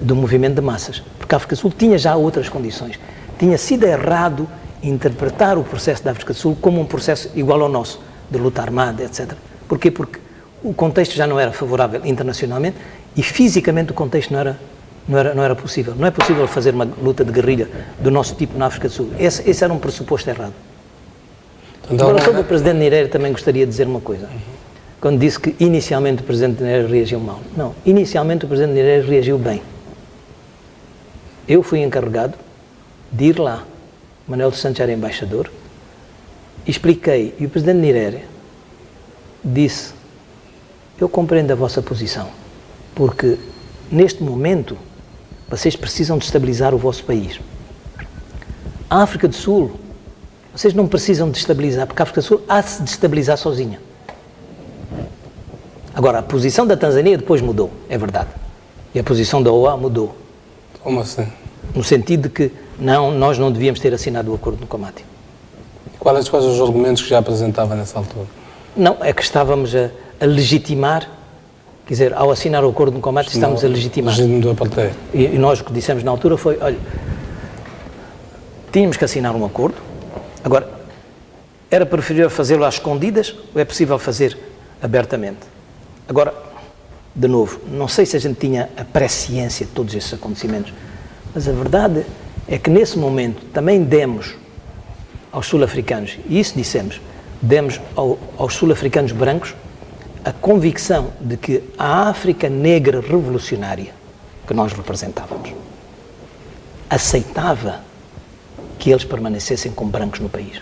do movimento de massas. Porque a África Sul tinha já outras condições. Tinha sido errado interpretar o processo da África Sul como um processo igual ao nosso, de luta armada, etc. Porquê? Porque o contexto já não era favorável internacionalmente e fisicamente o contexto não era possível. Não é possível fazer uma luta de guerrilha do nosso tipo na África do Sul. Esse era um pressuposto errado. Agora, sobre o Presidente Nyerere também gostaria de dizer uma coisa. Quando disse que inicialmente o Presidente Nyerere reagiu mal. Não, inicialmente o Presidente Nyerere reagiu bem. Eu fui encarregado de ir lá, Manuel dos Santos era embaixador, expliquei, e o Presidente Nyerere disse: eu compreendo a vossa posição, porque neste momento vocês precisam de estabilizar o vosso país. A África do Sul, vocês não precisam de estabilizar, porque a África do Sul há de se destabilizar sozinha. Agora, a posição da Tanzânia depois mudou, é verdade. E a posição da OA mudou. Como assim? No sentido de que nós não devíamos ter assinado o Acordo de Nkomati. Quais os argumentos que já apresentava nessa altura? Não, é que estávamos a legitimar, quer dizer, ao assinar o Acordo de Nkomati, estávamos a legitimar. Regime do apartheid. E nós o que dissemos na altura foi, olha, tínhamos que assinar um acordo, agora, era preferível fazê-lo às escondidas ou é possível fazer abertamente? Agora, de novo, não sei se a gente tinha a presciência de todos esses acontecimentos, mas a verdade é que nesse momento também demos aos sul-africanos, e isso dissemos, demos aos sul-africanos brancos a convicção de que a África negra revolucionária que nós representávamos aceitava que eles permanecessem como brancos no país.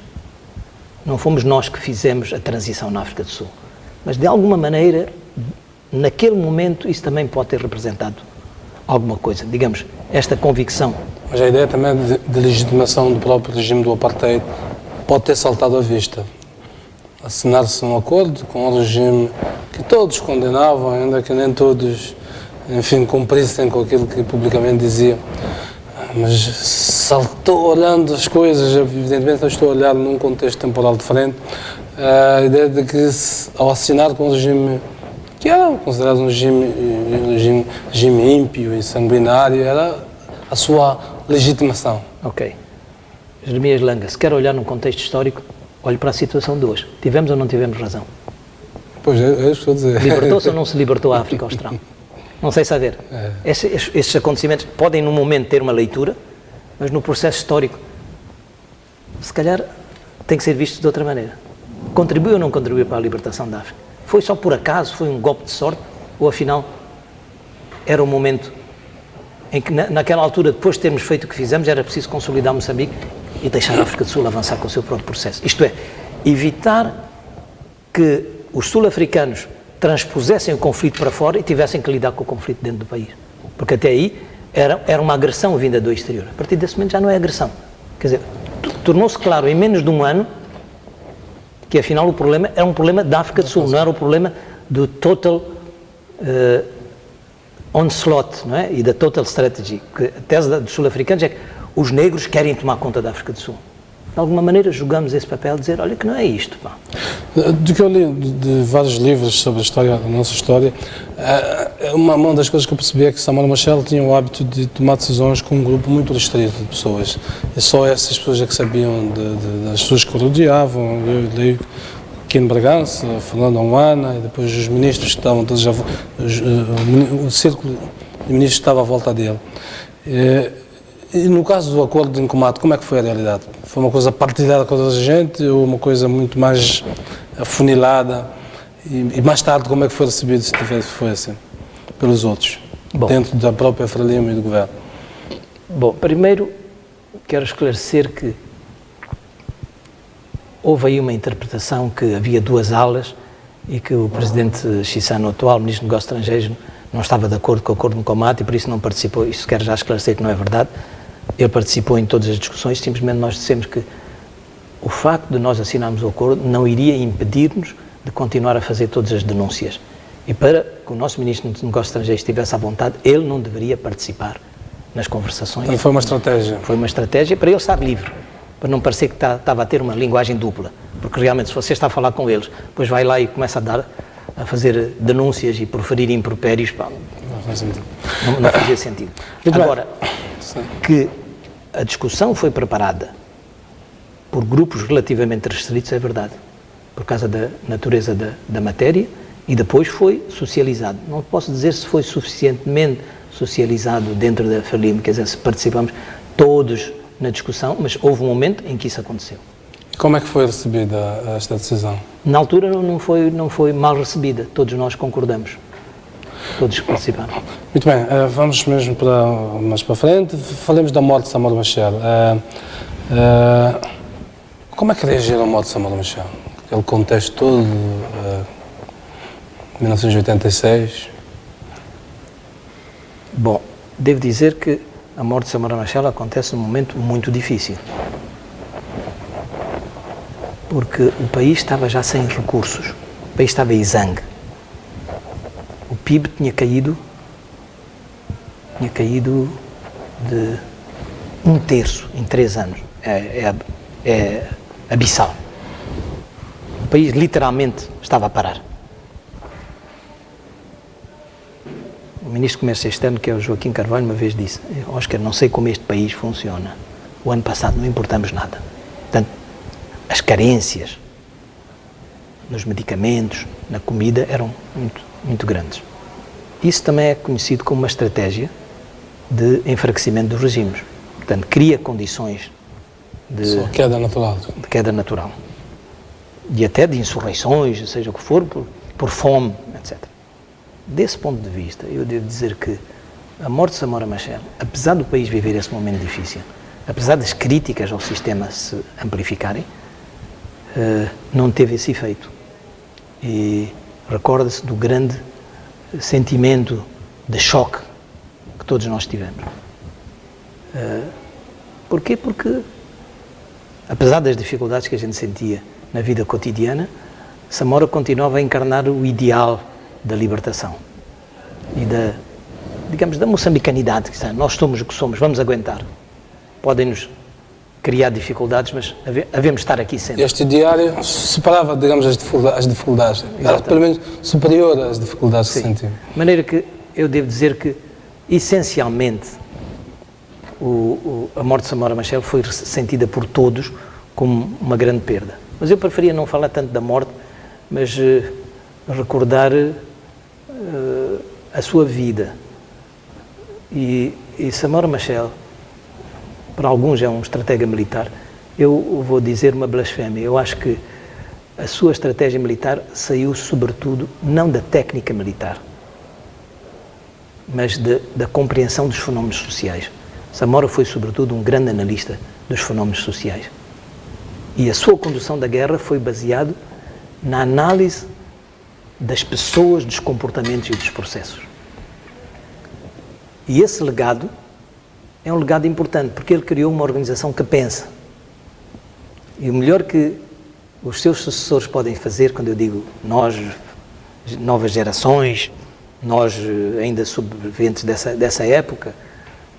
Não fomos nós que fizemos a transição na África do Sul, mas de alguma maneira, naquele momento, isso também pode ter representado alguma coisa, digamos, esta convicção. Mas a ideia também de legitimação do próprio regime do apartheid pode ter saltado à vista. Assinar-se um acordo com um regime que todos condenavam, ainda que nem todos, enfim, cumprissem com aquilo que publicamente diziam. Mas saltou olhando as coisas, evidentemente não estou a olhar num contexto temporal diferente, a ideia de que ao assinar com um regime que era considerado um regime ímpio e sanguinário, era a sua legitimação. Ok. Jeremias Langa, se quer olhar num contexto histórico, olhe para a situação de hoje. Tivemos ou não tivemos razão? Pois é isso que estou a dizer. Libertou-se ou não se libertou a África Austral? Não sei saber. Esses acontecimentos podem, num momento, ter uma leitura, mas no processo histórico, se calhar, tem que ser visto de outra maneira. Contribuiu ou não contribuiu para a libertação da África? Foi só por acaso? Foi um golpe de sorte? Ou, afinal, era um momento em que, naquela altura, depois de termos feito o que fizemos, era preciso consolidar Moçambique e deixar a África do Sul avançar com o seu próprio processo? Isto é, evitar que os sul-africanos transpusessem o conflito para fora e tivessem que lidar com o conflito dentro do país. Porque até aí era uma agressão vinda do exterior. A partir desse momento já não é agressão. Quer dizer, tornou-se claro em menos de um ano que afinal o problema era um problema da África do Sul, não era o problema do total onslaught, não é? E da total strategy. Que a tese dos sul-africanos é que os negros querem tomar conta da África do Sul. De alguma maneira jogamos esse papel de dizer, olha que não é isto, pá. Do que eu li de vários livros sobre a história, a nossa história, uma das coisas que eu percebi é que Samuel Machel tinha o hábito de tomar decisões com um grupo muito restrito de pessoas. E só essas pessoas é que sabiam das pessoas que o rodeavam. Eu li Quino Bragança, Fernando Onwana, e depois os ministros que estavam todos o círculo de ministros estava à volta dele. E no caso do acordo de Nkomati, como é que foi a realidade? Foi uma coisa partilhada com toda a gente ou uma coisa muito mais afunilada E mais tarde, como é que foi recebido, se foi assim, pelos outros, Bom. dentro da própria Frelimo e do governo? Bom, primeiro quero esclarecer que houve aí uma interpretação que havia duas alas e que o presidente Chissano, atual ministro dos Negócios Estrangeiros, não estava de acordo com o acordo de combate e por isso não participou. Isto quero já esclarecer que não é verdade. Ele participou em todas as discussões, simplesmente nós dissemos que o facto de nós assinarmos o acordo não iria impedir-nos de continuar a fazer todas as denúncias. E para que o nosso ministro dos Negócios Estrangeiros estivesse à vontade, ele não deveria participar nas conversações. Então foi uma estratégia. Foi uma estratégia para ele estar livre, para não parecer que estava a ter uma linguagem dupla, porque realmente se você está a falar com eles, depois vai lá e começa a fazer denúncias e proferir impropérios, pá, não fazia sentido. Agora, que a discussão foi preparada por grupos relativamente restritos, é verdade, por causa da natureza da matéria, e depois foi socializado. Não posso dizer se foi suficientemente socializado dentro da Frelimo, quer dizer, se participamos todos na discussão, mas houve um momento em que isso aconteceu. E como é que foi recebida esta decisão? Na altura não foi mal recebida, todos nós concordamos, todos que participaram. Muito bem, vamos mesmo mais para frente, falemos da morte de Samora Machel. Como é que reagiram à morte de Samora Machel? Aquele contexto todo, 1986... Bom, devo dizer que a morte de Samora Machel acontece num momento muito difícil. Porque o país estava já sem recursos, o país estava exangue. O PIB tinha caído de 1/3 em 3 anos. É abissal. O país literalmente estava a parar. O ministro do Comércio Externo, que é o Joaquim Carvalho, uma vez disse: Oscar, não sei como este país funciona. O ano passado não importamos nada. Portanto, as carências nos medicamentos, na comida, eram muito, muito grandes. Isso também é conhecido como uma estratégia de enfraquecimento dos regimes. Portanto, cria condições de queda natural. De queda natural. E até de insurreições, seja o que for, por fome, etc. Desse ponto de vista, eu devo dizer que a morte de Samora Machel, apesar do país viver esse momento difícil, apesar das críticas ao sistema se amplificarem, não teve esse efeito. E recorda-se do grande sentimento de choque que todos nós tivemos. Porquê? Porque, apesar das dificuldades que a gente sentia na vida cotidiana, Samora continuava a encarnar o ideal da libertação e da moçambicanidade, que nós somos o que somos, vamos aguentar. Podem-nos criar dificuldades, mas havemos de estar aqui sempre. Este diário separava, digamos, as dificuldades. Era pelo menos superior às dificuldades que sentiu. De maneira que eu devo dizer que, essencialmente, a morte de Samora Machel foi sentida por todos como uma grande perda. Mas eu preferia não falar tanto da morte, mas recordar a sua vida. E Samora Machel, para alguns é um estratega militar, eu vou dizer uma blasfémia. Eu acho que a sua estratégia militar saiu sobretudo não da técnica militar, mas da compreensão dos fenómenos sociais. Samora foi sobretudo um grande analista dos fenómenos sociais. E a sua condução da guerra foi baseado na análise das pessoas, dos comportamentos e dos processos. E esse legado é um legado importante, porque ele criou uma organização que pensa. E o melhor que os seus sucessores podem fazer, quando eu digo nós, novas gerações, nós ainda sobreviventes dessa época,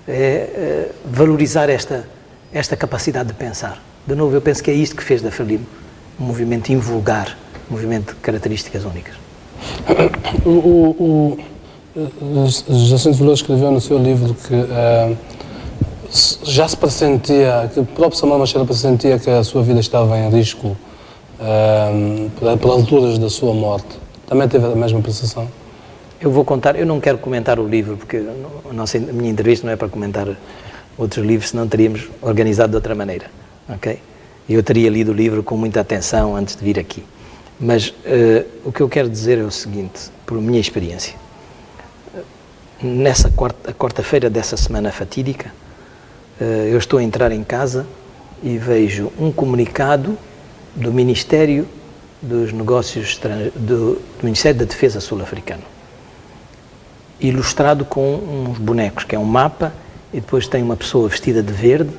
é valorizar esta capacidade de pensar. De novo, eu penso que é isto que fez da Frelimo um movimento invulgar, um movimento de características únicas. Jacinto Veloso escreveu no seu livro que já se pressentia, que o próprio Samora Machel pressentia que a sua vida estava em risco por alturas da sua morte. Também teve a mesma percepção? Eu vou contar, eu não quero comentar o livro, porque a minha entrevista não é para comentar outros livros, senão teríamos organizado de outra maneira, ok? Eu teria lido o livro com muita atenção antes de vir aqui. Mas o que eu quero dizer é o seguinte, por minha experiência. Nessa quarta-feira dessa semana fatídica, eu estou a entrar em casa e vejo um comunicado do Ministério dos Negócios do Ministério da Defesa sul-africano, ilustrado com uns bonecos, que é um mapa, e depois tem uma pessoa vestida de verde,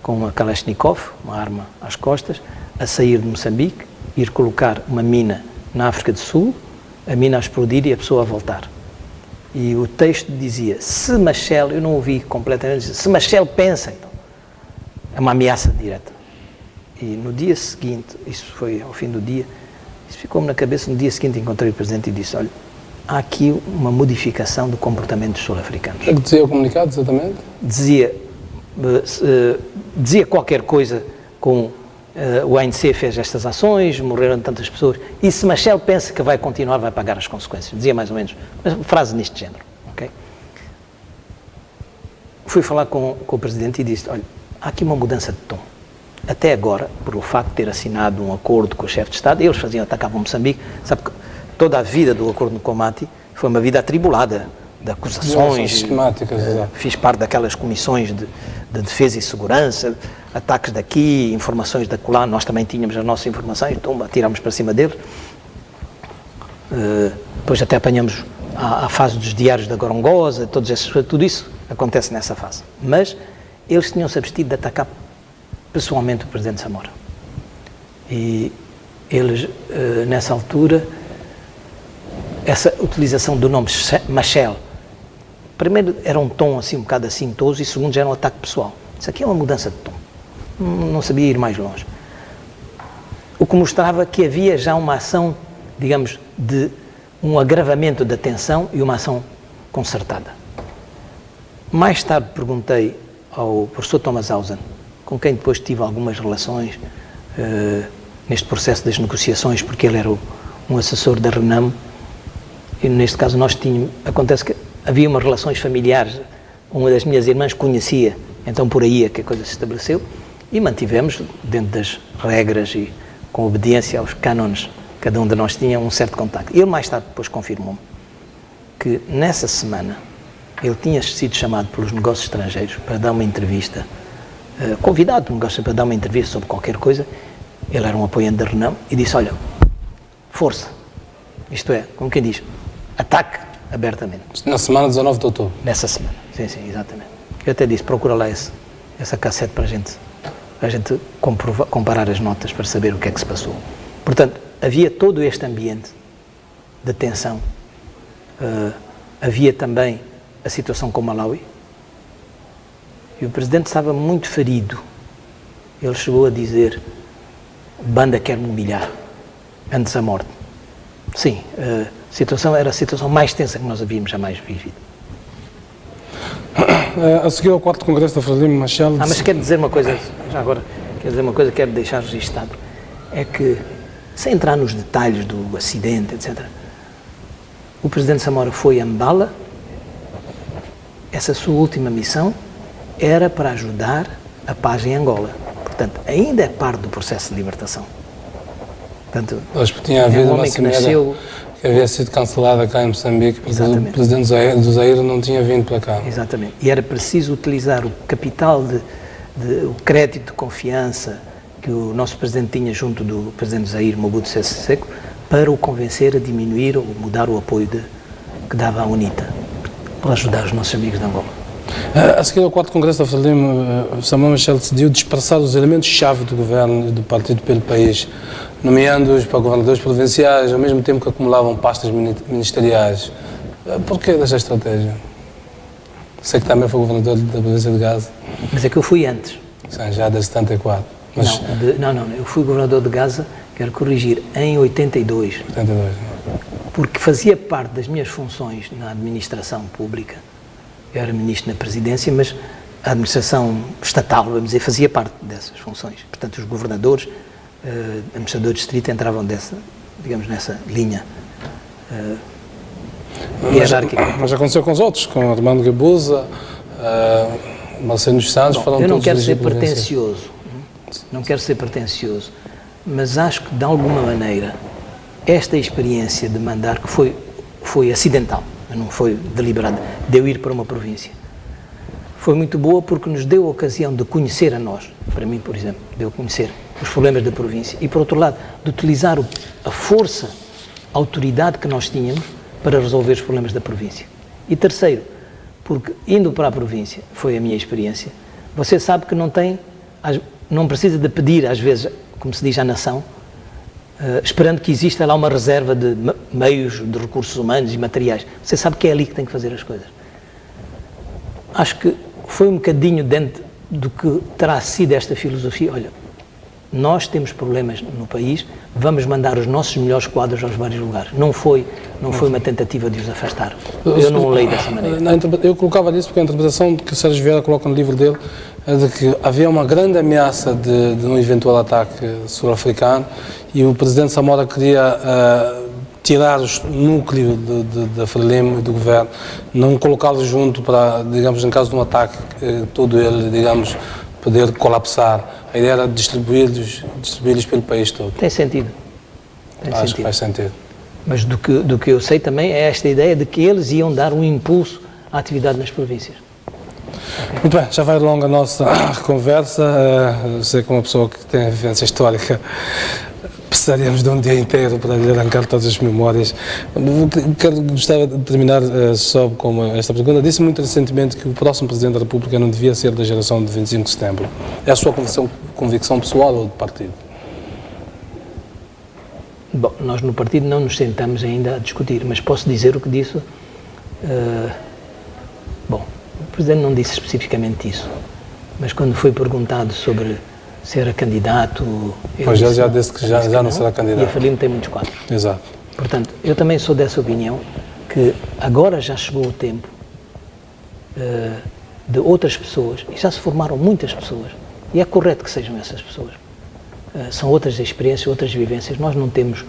com uma Kalashnikov, uma arma às costas, a sair de Moçambique, ir colocar uma mina na África do Sul, a mina a explodir e a pessoa a voltar. E o texto dizia, se Machel, eu não ouvi completamente, se Machel pensa, então, é uma ameaça direta. E no dia seguinte, isso foi ao fim do dia, isso ficou-me na cabeça, no dia seguinte encontrei o Presidente e disse, olha, há aqui uma modificação do comportamento dos sul-africanos. O que dizia o comunicado, exatamente? Dizia qualquer coisa com o ANC fez estas ações, morreram tantas pessoas, e se Machel pensa que vai continuar, vai pagar as consequências. Dizia mais ou menos, uma frase neste género. Okay? Fui falar com o Presidente e disse, olha, há aqui uma mudança de tom. Até agora, por o facto de ter assinado um acordo com o chefe de Estado, eles atacavam Moçambique, sabe que toda a vida do acordo no Comati foi uma vida atribulada, de acusações, sistemáticas, fiz parte daquelas comissões de defesa e segurança, ataques daqui, informações da acolá, nós também tínhamos as nossas informações, então atirámos para cima deles. Depois até apanhamos a fase dos diários da Gorongosa, tudo isso acontece nessa fase. Mas eles tinham-se abstido de atacar pessoalmente o Presidente Samora. E eles, nessa altura, essa utilização do nome Machel, primeiro era um tom assim, um bocado assintoso, e segundo já era um ataque pessoal. Isso aqui é uma mudança de tom. Não sabia ir mais longe. O que mostrava que havia já uma ação, digamos, de um agravamento da tensão e uma ação concertada. Mais tarde perguntei ao professor Thomas Hausen, com quem depois tive algumas relações neste processo das negociações, porque ele era um assessor da Renamo, e neste caso nós tínhamos, acontece que havia umas relações familiares, uma das minhas irmãs conhecia, então por aí é que a coisa se estabeleceu, e mantivemos, dentro das regras e com obediência aos cânones, cada um de nós tinha um certo contacto. Ele mais tarde depois confirmou-me que nessa semana ele tinha sido chamado pelos negócios estrangeiros para dar uma entrevista, convidado por negócios para dar uma entrevista sobre qualquer coisa. Ele era um apoiante da Renamo e disse, olha, força, isto é, como quem diz, ataque abertamente. Na semana 19 de outubro. Nessa semana, sim, exatamente. Eu até disse, procura lá essa cassete para a gente comparar as notas para saber o que é que se passou. Portanto, havia todo este ambiente de tensão. Havia também a situação com Malawi. E o Presidente estava muito ferido. Ele chegou a dizer, banda quer-me humilhar, antes da morte. Sim, a situação era a situação mais tensa que nós havíamos jamais vivido. A seguir ao 4º Congresso da Frelimo Machel... Mas quero dizer uma coisa, já agora, quero deixar registado, é que, sem entrar nos detalhes do acidente, etc., o Presidente Samora foi a Mbala, essa sua última missão era para ajudar a paz em Angola. Portanto, ainda é parte do processo de libertação. Portanto, tinha havido uma cimeira que havia sido cancelada cá em Moçambique, porque o Presidente do Zaire não tinha vindo para cá. Exatamente. E era preciso utilizar o capital, o crédito de confiança que o nosso Presidente tinha junto do Presidente do Zaire, Mobutu Sese Seko, para o convencer a diminuir ou mudar o apoio que dava à UNITA, para ajudar os nossos amigos de Angola. A seguir ao 4º Congresso da Frelimo, Samuel Machel decidiu dispersar os elementos-chave do governo e do partido pelo país, nomeando-os para governadores provinciais, ao mesmo tempo que acumulavam pastas ministeriais. Porquê desta estratégia? Sei que também foi governador da província de Gaza. Mas é que eu fui antes. Sim, já desde 74. Mas... Não, eu fui governador de Gaza, quero corrigir, em 82. 82. Porque fazia parte das minhas funções na administração pública. Eu era ministro na presidência, mas a administração estatal, vamos dizer, fazia parte dessas funções. Portanto, os governadores, administradores de distrito entravam nessa linha hierárquica. Mas aconteceu com os outros, com Armando Guebuza, Marcelo Santos, foram todos. Eu não quero ser pretencioso, mas acho que de alguma maneira esta experiência de mandar, que foi acidental, não foi deliberada, de eu ir para uma província, foi muito boa porque nos deu a ocasião de conhecer a nós, para mim, por exemplo, de eu conhecer os problemas da província e, por outro lado, de utilizar a força, a autoridade que nós tínhamos para resolver os problemas da província. E terceiro, porque indo para a província, foi a minha experiência, você sabe que não precisa de pedir, às vezes, como se diz à nação, esperando que exista lá uma reserva de meios, de recursos humanos e materiais. Você sabe que é ali que tem que fazer as coisas. Acho que foi um bocadinho dentro do que terá sido esta filosofia. Olha, nós temos problemas no país, vamos mandar os nossos melhores quadros aos vários lugares. Não foi uma tentativa de os afastar. Eu não o leio dessa maneira. Eu colocava disso porque a interpretação que o Sérgio Vieira coloca no livro dele é de que havia uma grande ameaça de um eventual ataque sul-africano e o presidente Samora queria tirar o núcleo da Frelimo e do governo, não colocá-lo junto para, digamos, em caso de um ataque, todo ele, digamos, poder colapsar. A ideia era distribuí-los pelo país todo. Tem sentido. Acho que faz sentido. Mas do que eu sei também é esta ideia de que eles iam dar um impulso à atividade nas províncias. Okay. Muito bem, já vai longa a nossa conversa. Eu sei que uma pessoa que tem a vivência histórica precisaríamos de um dia inteiro para lhe arrancar todas as memórias. Gostava de terminar só com esta pergunta. Disse muito recentemente que o próximo Presidente da República não devia ser da geração de 25 de setembro. É a sua convicção pessoal ou de partido? Bom, nós no partido não nos sentamos ainda a discutir, mas posso dizer o que disse. Bom, o Presidente não disse especificamente isso, mas quando foi perguntado sobre se era candidato... Pois já disse que já não será candidato. E a Frelimo tem muitos quadros. Exato. Portanto, eu também sou dessa opinião que agora já chegou o tempo de outras pessoas, e já se formaram muitas pessoas, e é correto que sejam essas pessoas. São outras experiências, outras vivências. Nós não temos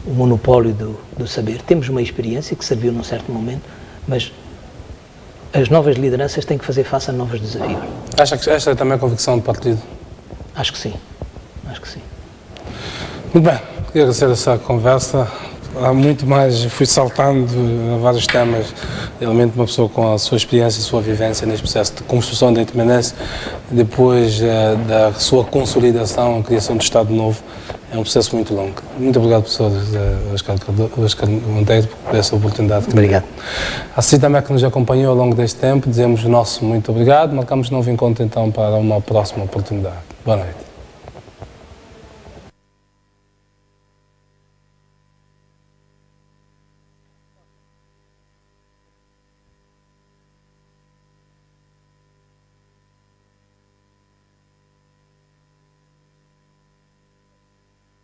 o monopólio do saber. Temos uma experiência que serviu num certo momento, mas as novas lideranças têm que fazer face a novos desafios. Acha que esta é também a convicção do partido? Acho que sim. Acho que sim. Muito bem. Queria agradecer essa conversa. Há muito mais, fui saltando a vários temas. Realmente uma pessoa com a sua experiência, a sua vivência neste processo de construção da independência, depois da sua consolidação, a criação do Estado Novo, é um processo muito longo. Muito obrigado, professor Oscar Monteiro, por essa oportunidade. Obrigado. Assim também que nos acompanhou ao longo deste tempo, dizemos o nosso muito obrigado. Marcamos um novo encontro então para uma próxima oportunidade. Boa noite.